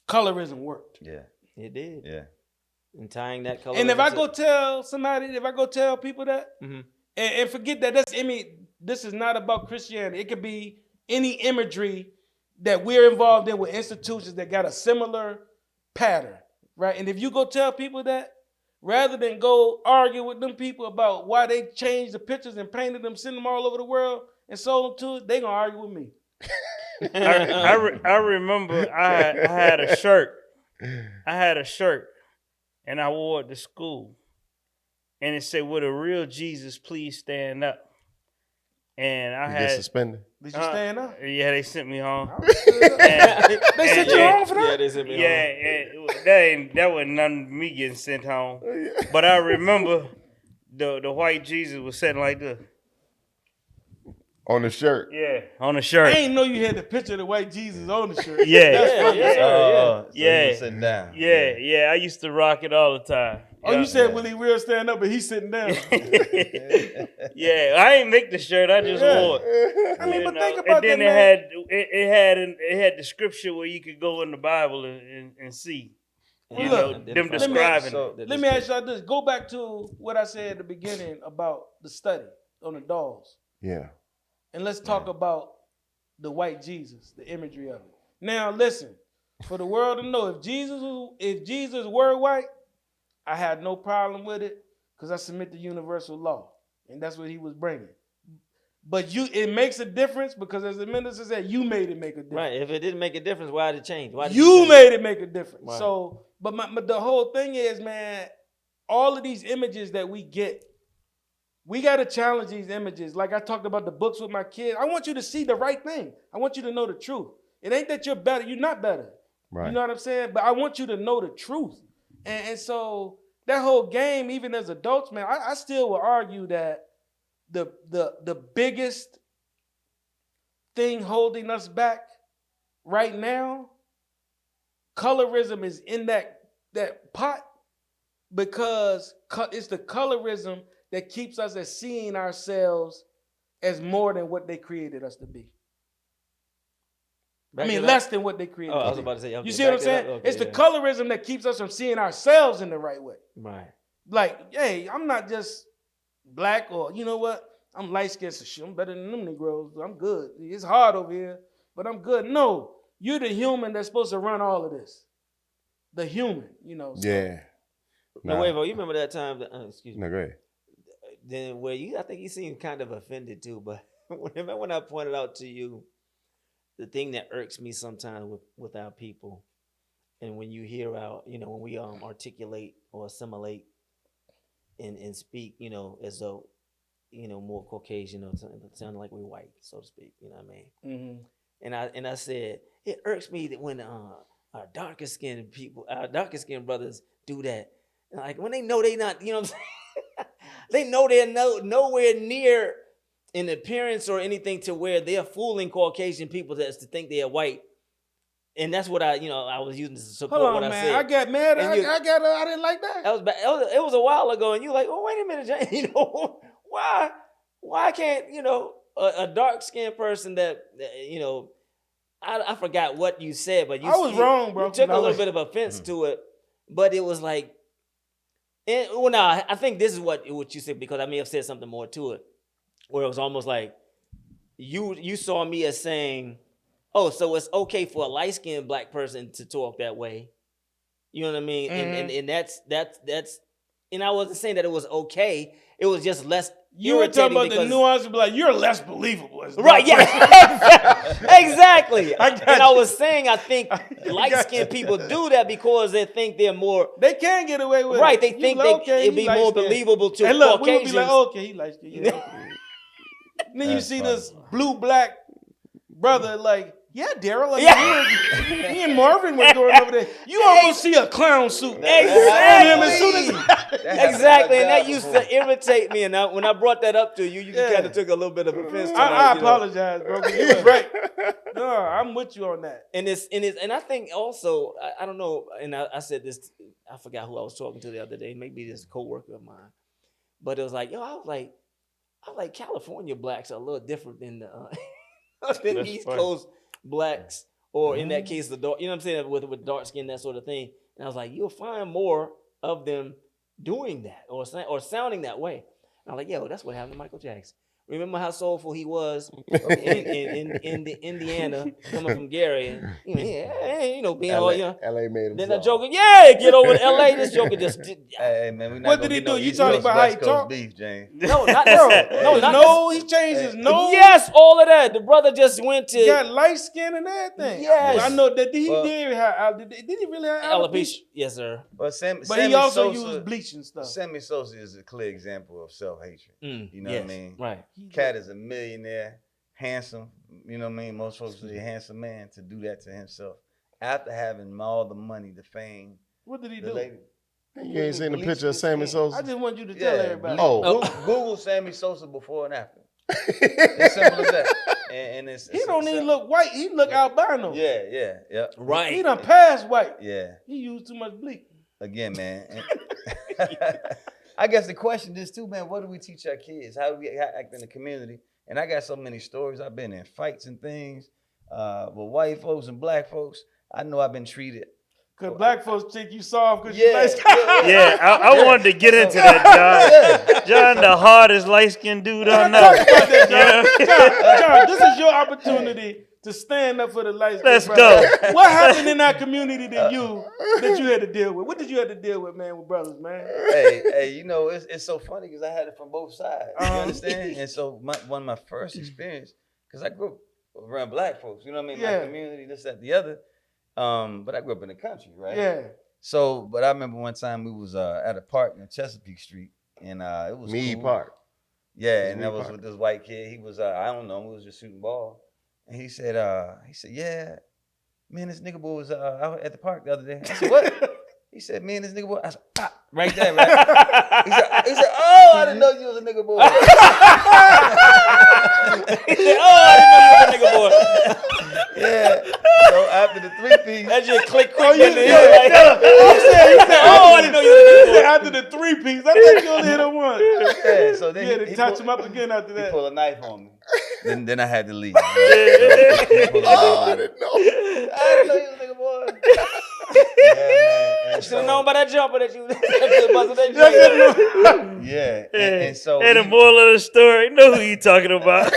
Colorism worked. Yeah. It did. Yeah. And tying that color. And if I go tell people that, and forget that, this is not about Christianity. It could be any imagery that we're involved in with institutions that got a similar pattern, right? And if you go tell people that, rather than go argue with them people about why they changed the pictures and painted them, sent them all over the world and sold them to it, they gonna argue with me. I remember I had a shirt. And I wore it to school. And it said, "Would a real Jesus please stand up?" And I had suspended. Did you stand up? Yeah, they sent me home. They sent you home for that? Yeah, they sent me home. That wasn't nothing me getting sent home. But I remember the white Jesus was sitting like this. On the shirt. Yeah, on the shirt. I ain't know you had the picture of the white Jesus on the shirt. Yeah. So he was sitting down. Yeah, I used to rock it all the time. Oh, you said will he real stand up, but he's sitting down. Yeah, I ain't make the shirt. I just wore it. I mean, but think about and then that, it had the scripture where you could go in the Bible and see. You know, them describing it. Let me ask y'all this. Go back to what I said at the beginning about the study on the dolls. Yeah. And let's talk about the white Jesus, the imagery of it. Now, listen, for the world to know, if Jesus were white, I had no problem with it because I submit to universal law, and that's what he was bringing. But it makes a difference because, as the minister said, you made it make a difference. Right. If it didn't make a difference, why did it change? You made it make a difference. Right. So, but the whole thing is, man, all of these images that we get, we got to challenge these images. Like I talked about the books with my kids. I want you to see the right thing. I want you to know the truth. It ain't that you're better. You're not better. Right. You know what I'm saying? But I want you to know the truth. And so that whole game, even as adults, man, I still will argue that the biggest thing holding us back right now, colorism is in that pot because it's the colorism that keeps us as seeing ourselves as more than what they created us to be. Less than what they created. I was about to say. Okay, you see what I'm saying? Okay, it's the colorism that keeps us from seeing ourselves in the right way. Right. Like, hey, I'm not just black, or you know what? I'm light-skinned, so shit, I'm better than them Negroes. I'm good. It's hard over here, but I'm good. No, you're the human that's supposed to run all of this. The human, you know. So. Yeah. No, wait, you remember that time? Excuse me. No, go ahead. Then I think you seemed kind of offended too. But remember when I pointed out to you the thing that irks me sometimes with our people, and when you hear when we articulate or assimilate and speak, as though, more Caucasian or sounding like we're white, so to speak. You know what I mean? Mm-hmm. And I said it irks me that when our darker skinned people, our darker skinned brothers do that, like when they know they not, you know what I'm saying? They know they're nowhere near in appearance or anything to where they're fooling Caucasian people to think they're white. And that's what I was using to support what I said. I got mad. I didn't like that. That was bad. It was a while ago, and you're like, oh, wait a minute, Jane. Why can't a dark skinned person that I forgot what you said, but I was wrong, bro. You took a little bit of offense to it, but it was like. I think this is what you said, because I may have said something more to it, where it was almost like you saw me as saying, oh, so it's okay for a light-skinned black person to talk that way. You know what I mean? Mm-hmm. And that's and I wasn't saying that it was okay. It was just less. You were talking about the nuance, but like you're less believable. Right? Yeah, exactly. I was saying I think light-skinned people do that because they think they're more. They can get away with it. Right? They think it'd be more believable to Caucasians. Look, we would be like, okay, he light-skinned. Yeah. Then you see this blue-black brother like. Yeah, Daryl. Like me and Marvin was going over there. You almost see a clown suit. Exactly. Exactly, and that used to irritate me. And when I brought that up to you, kind of took a little bit of offense to it. I apologize, bro. You was right. No, I'm with you on that. And I think also, I don't know. And I said this. I forgot who I was talking to the other day. Maybe this coworker of mine. But it was like, I was like California blacks are a little different than the East Coast blacks, or in that case, the dark, you know what I'm saying, with dark skin, that sort of thing. And I was like, you'll find more of them doing that or sounding that way. And I'm like, yo, that's what happened to Michael Jackson. Remember how soulful he was in the Indiana, coming from Gary, and being LA, all young. LA made him. Then the Joker, get over to LA. This Joker just did. Hey man, we not What gonna did he get no do? You East talking Coast, about how West he Coast talk? beef, James. No, not no, not No, he changed his nose. Yes, all of that. The brother just went to He got light skin and everything. Yes. I know that he Well, did have. Did he really have alopecia? alopecia. Yes, sir. But But he also used bleach and stuff. Sammy Sosa is a clear example of self-hatred. You know what I mean? Right. Cat is a millionaire, handsome. You know what I mean? Most folks say a handsome man to do that to himself after having all the money, the fame. What did he the do? lady. You ain't seen the Bleach picture of his Sammy skin. Sosa? I just want you to tell everybody. Oh. Google Sammy Sosa before and after. It's simple as that. And He don't even look white. He look albino. Yeah. Right. He done passed white. Yeah. He used too much bleach. Again, man. I guess the question is too, man, what do we teach our kids? How do we act in the community? And I got so many stories. I've been in fights and things with white folks and black folks. I know I've been treated. Because black folks think you soft because you Yeah, nice. Yeah, I wanted to get into that, John. John, the hardest light-skinned dude I know. Talk about that, John, this is your opportunity to stand up for the lights. Let's go. What happened in our community that you had to deal with? What did you have to deal with, man, with brothers, man? Hey, it's so funny because I had it from both sides. You understand? And so one of my first experience, because I grew up around black folks, you know what I mean? Yeah. My community, this, that, the other. But I grew up in the country, right? Yeah. So, but I remember one time we was at a park in Chesapeake Street, and it was Meade cool. Park. Yeah, and Meade that was Park. with this white kid. He was I don't know, we was just shooting ball, and he said, yeah, man, this nigga boy was out at the park the other day. I said, what? He said, me and this nigga boy. I said, right there, right. He said, oh, I didn't know you was a nigga boy. He said, oh, I didn't know you were a nigga boy. Yeah. So after the 3-piece, That just click quick. Oh, you in the said, ear, like, oh, I didn't know you were a nigga boy. After the 3-piece, I thought you only hit him once. yeah. So then You had to he touch pulled- him up again after He that. pulled a knife on me. Then I had to leave. Oh, I didn't know. I didn't know you was a nigga boy. Yeah, man. And Should have so- known by that jumper that you busted that joint. Yeah. Hey, And so hey, the he- moral of the story, know who you talking about.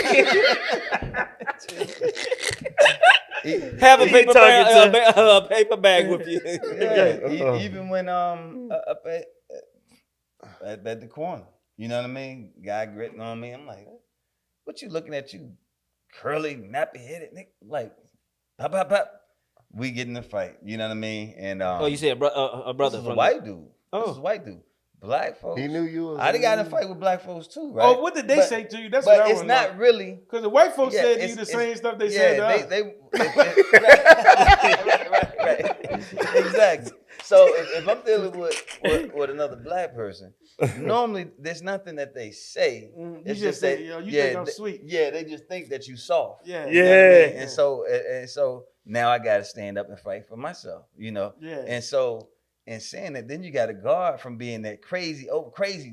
Have a He paper talking bag, paper bag with you. Yeah, even when up at the corner, you know what I mean? Guy gritting on me. I'm like, what you looking at, you curly, nappy headed nigga? Like, pop, pop, pop. We get in the fight. You know what I mean? And Oh, you said a brother this is a from white dude. Oh. This is a white dude. Black folks. He knew you was. I done got in a fight with black folks too, right? Oh, what did they But- say to you? That's what But I it's want to know. not really. Because the white folks Yeah, said to you it's- the it's- same stuff they said to us. Right. Exactly. So if I'm dealing with another black person, normally there's nothing that they say. You It's just say, yo, you think I'm sweet. Yeah, they just think that you soft. Yeah. You know what I mean? Yeah. And so now I gotta stand up and fight for myself, you know. Yeah. And so in saying that, then you gotta guard from being that crazy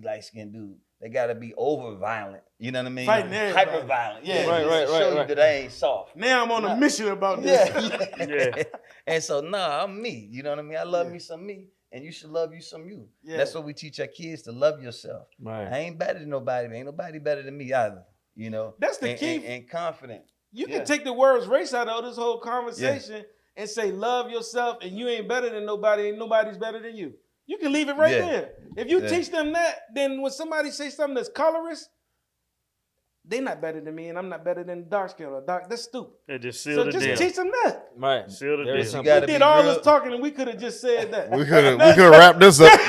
light-skinned dude. They gotta be over violent. You know what I mean? Fighting everybody. Hyper violent. Yeah. Right, just right, to right, show right. you that I ain't soft. Now I'm on a mission about this. Yeah. Yeah. And so, I'm me. You know what I mean? I love me some me, and you should love you some you. Yeah. That's what we teach our kids, to love yourself. Right. I ain't better than nobody. Ain't nobody better than me either. You know? That's the And- key. And confident. You Yeah. can take the words race out of this whole conversation and say love yourself, and you ain't better than nobody, and nobody's better than you. You can leave it right Yeah. there. If you Yeah. teach them that, then when somebody say something that's colorist, they not better than me, and I'm not better than dark skin or dark. That's stupid. They just seal So the just deal. teach them that. Right. Seal the There is deal. something. You gotta We did be all real. this talking, and we could have just said that. We could have wrapped this up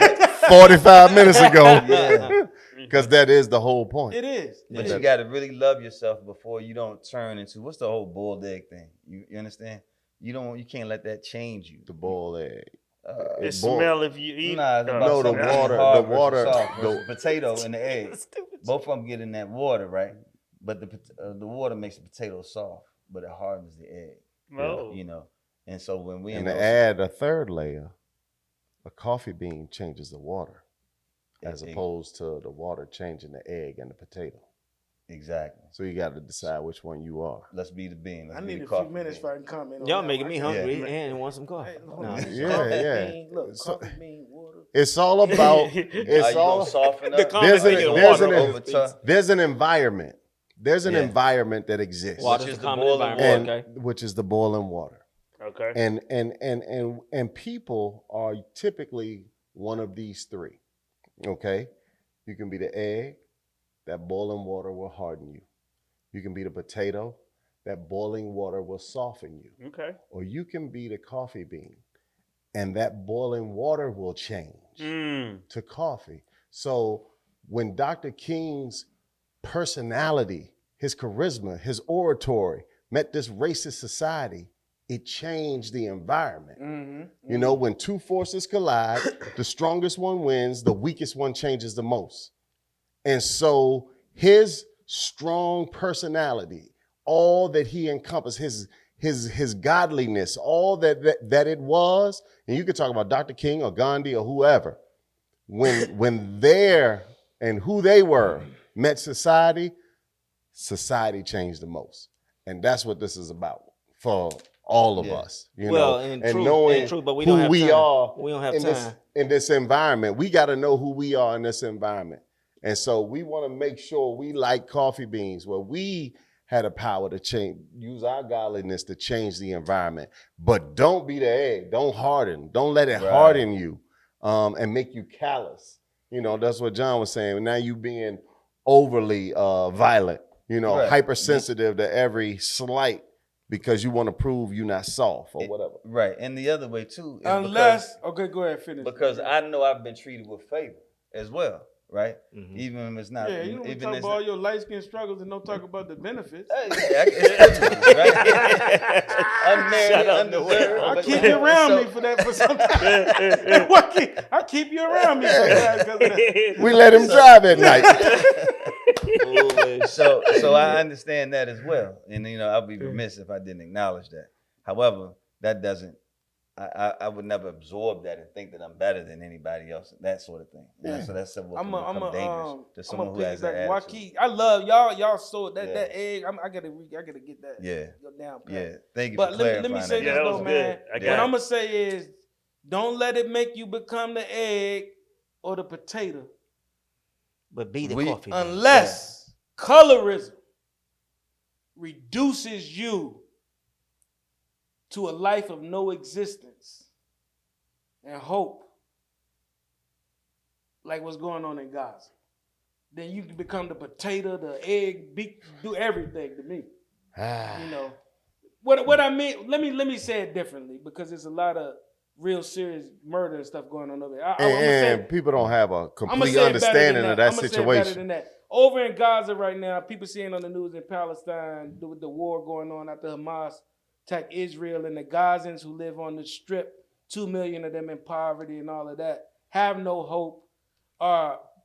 45 minutes ago. Yeah. Because that is the whole point. It is. But It you is. got to really love yourself before you don't turn into, what's the whole boiled egg thing? You understand? You can't let that change you. The boiled egg. It boiled. smell if you eat. Nah, it's about No, the something water- hard the versus water- soft the- versus potato and the egg. Both of them get in that water, right? But the water makes the potato soft, but it hardens the egg. No. You know, and so when we And in to those- add a third layer, a coffee bean changes the water as Egg. opposed to the water changing the egg and the potato. Exactly. So you got to decide which one you are. Let's be the bean. Let's I be need the a few coffee minutes bean. before I can comment on Y'all that making one. me hungry Yeah. and want some coffee. Hey, hold No. on. Yeah, Coffee yeah. bean, look, So- coffee bean, water. It's all about. It's all soften The up. There's an environment. There's an environment that exists, Water's which is the the common boiling environment. water. Okay. which is the boiling water. Okay. And people are typically one of these three. Okay, you can be the egg. That boiling water will harden you. You can be the potato. That boiling water will soften you. Okay. Or you can be the coffee bean, and that boiling water will change to coffee. So when Dr. King's personality, his charisma, his oratory met this racist society, it changed the environment. You know, when two forces collide, the strongest one wins, the weakest one changes the most. And so his strong personality, all that he encompassed, his godliness, all that it was, and you could talk about Dr. King or Gandhi or whoever, when they're and who they were met society changed the most. And that's what this is about for all of us, you know, and knowing but we who don't have we time. are We don't have in time. this environment. We got to know who we are in this environment. And so we want to make sure we like coffee beans, where we had a power to change, use our godliness to change the environment. But don't be the egg. Don't harden. Don't let it harden you and make you callous. You know, that's what John was saying. Now you being overly violent, you know, hypersensitive to every slight because you want to prove you're not soft or whatever. Right. And the other way too. Is Okay, go ahead, finish. Because I know I've been treated with favor as well. Right? Even if it's not. Yeah, you don't talk about all your light skin struggles and don't talk about the benefits. I'm married, undeserved. I keep you around me for that for some time. I keep you around me sometimes because of that. We let him drive at night. So I understand that as well. And, you know, I'll be remiss if I didn't acknowledge that. However, that doesn't, I would never absorb that and think that I'm better than anybody else, that sort of thing. You know, so that's what can become dangerous to someone who has that attitude. I love y'all so that egg. I gotta get that. Down pat. Yeah. Thank you but for clarifying let me say that. this though, man. What I'm gonna say is, don't let it make you become the egg or the potato. But be the coffee bean. Unless colorism reduces you to a life of no existence and hope, like what's going on in Gaza, then you can become the potato, the egg, do everything to me. You know what I mean. Let me say it differently, because there's a lot of real serious murder and stuff going on over there. And people don't have a complete understanding of that situation. Over in Gaza right now, people seeing on the news in Palestine with the war going on after Hamas attacked Israel, and the Gazans who live on the strip, 2 million of them in poverty and all of that, have no hope.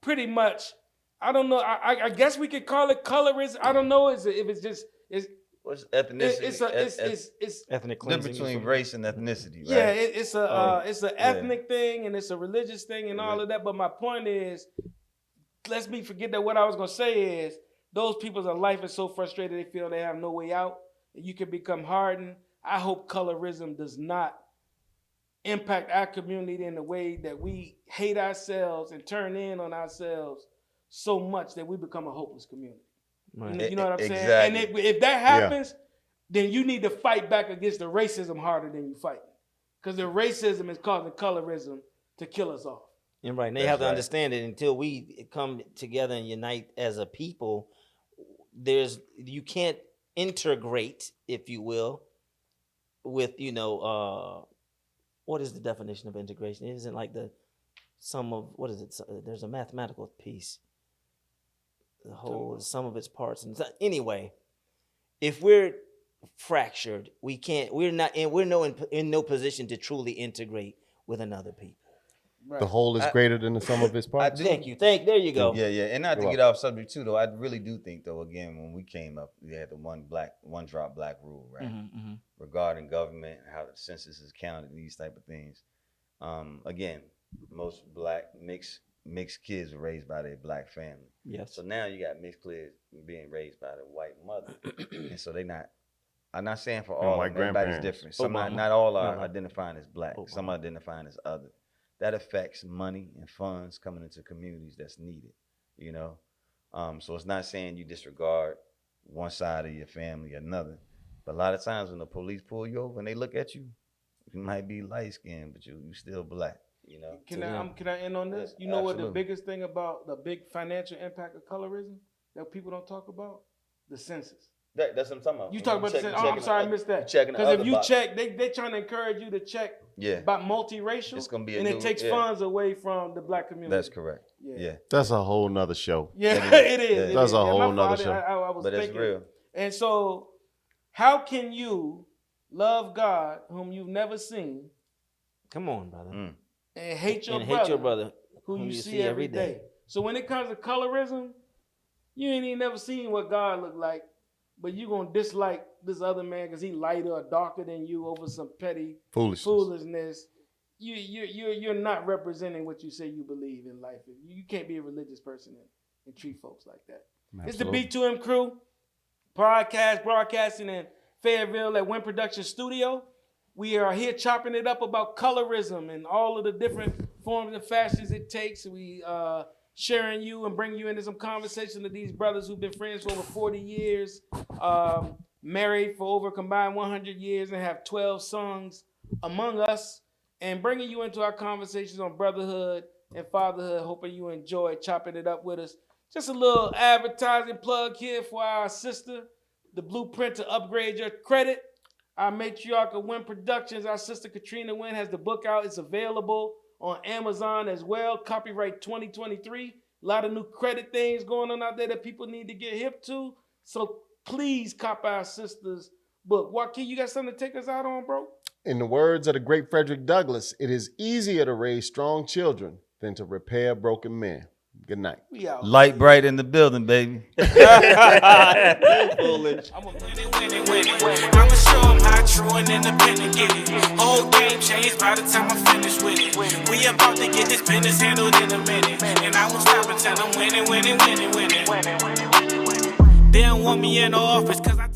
Pretty much, I don't know. I guess we could call it colorism. I don't know if it's just what's ethnicity? It's ethnic difference cleansing. between race and ethnicity, right? Yeah, it's an ethnic thing and it's a religious thing and all of that. But my point is, let's forget that what I was gonna say is, those people's life is so frustrated they feel they have no way out. You can become hardened. I hope colorism does not impact our community in the way that we hate ourselves and turn in on ourselves so much that we become a hopeless community. Right. You know what I'm saying? Exactly. And if that happens, then you need to fight back against the racism harder than you fight. Because the racism is causing colorism to kill us all. And right, and they have to understand it. Until we come together and unite as a people, you can't integrate, if you will, with, you know, what is the definition of integration? It isn't like the sum of, what is it? There's a mathematical piece. The whole sum of its parts. And anyway, if we're fractured, we're in no position to truly integrate with another people. Right. The whole is greater than the sum of its parts. Thank you. There you go. Yeah. And not to get off subject too, though, I really do think, though, again, when we came up, we had the one drop black rule, right? Mm-hmm. Regarding government, how the census is counted, these type of things. Again, most black mixed kids were raised by their black family. Yes. So now you got mixed kids being raised by the white mother, and so I'm not saying for all, everybody's different. Some not all are identifying as black. Some are identifying as other. that affects money and funds coming into communities that's needed, you know. So it's not saying you disregard one side of your family or another, but a lot of times when the police pull you over and they look at you, you might be light skinned, but you still black, you know. Can I end on this? You know Absolutely. What the biggest thing about the big financial impact of colorism that people don't talk about? The census. That's what I'm talking about. You talk about the census. Oh, I'm sorry, I missed that. Because if you check, they trying to encourage you to check about multiracial, it's gonna be and it takes funds away from the black community. That's correct. Yeah. That's a whole nother show. Yeah, it is. That's a whole nother show. I was but thinking, it's real. And so, how can you love God, whom you've never seen? Come on, brother. And hate your brother, who you see every day. So when it comes to colorism, you ain't even never seen what God looked like, but you gonna dislike this other man because he lighter or darker than you over some petty foolishness. You're not representing what you say you believe in life. You can't be a religious person and treat folks like that. Absolutely. It's the B2M crew podcast, broadcasting in Fayetteville at Win Production Studio. We are here chopping it up about colorism and all of the different forms and fashions it takes. We sharing you and bring you into some conversation of these brothers who've been friends for over 40 years, married for over combined 100 years, and have 12 sons among us, and bringing you into our conversations on brotherhood and fatherhood. Hoping you enjoy chopping it up with us. Just a little advertising plug here for our sister, the blueprint to upgrade your credit. Our matriarch of Win Productions, our sister Katrina Wynn, has the book out. It's available on Amazon as well. Copyright 2023. A lot of new credit things going on out there that people need to get hip to. So please copy our sister's book. Joaquin, you got something to take us out on, bro? In the words of the great Frederick Douglass, it is easier to raise strong children than to repair broken men. Good night. Light bright in the building, baby. I'ma show them how true and independent get it. Whole game changed by the time I'm finished with it. We about to get this business handled in a minute. And I won't stop until I'm winning. They don't want me in the office cause I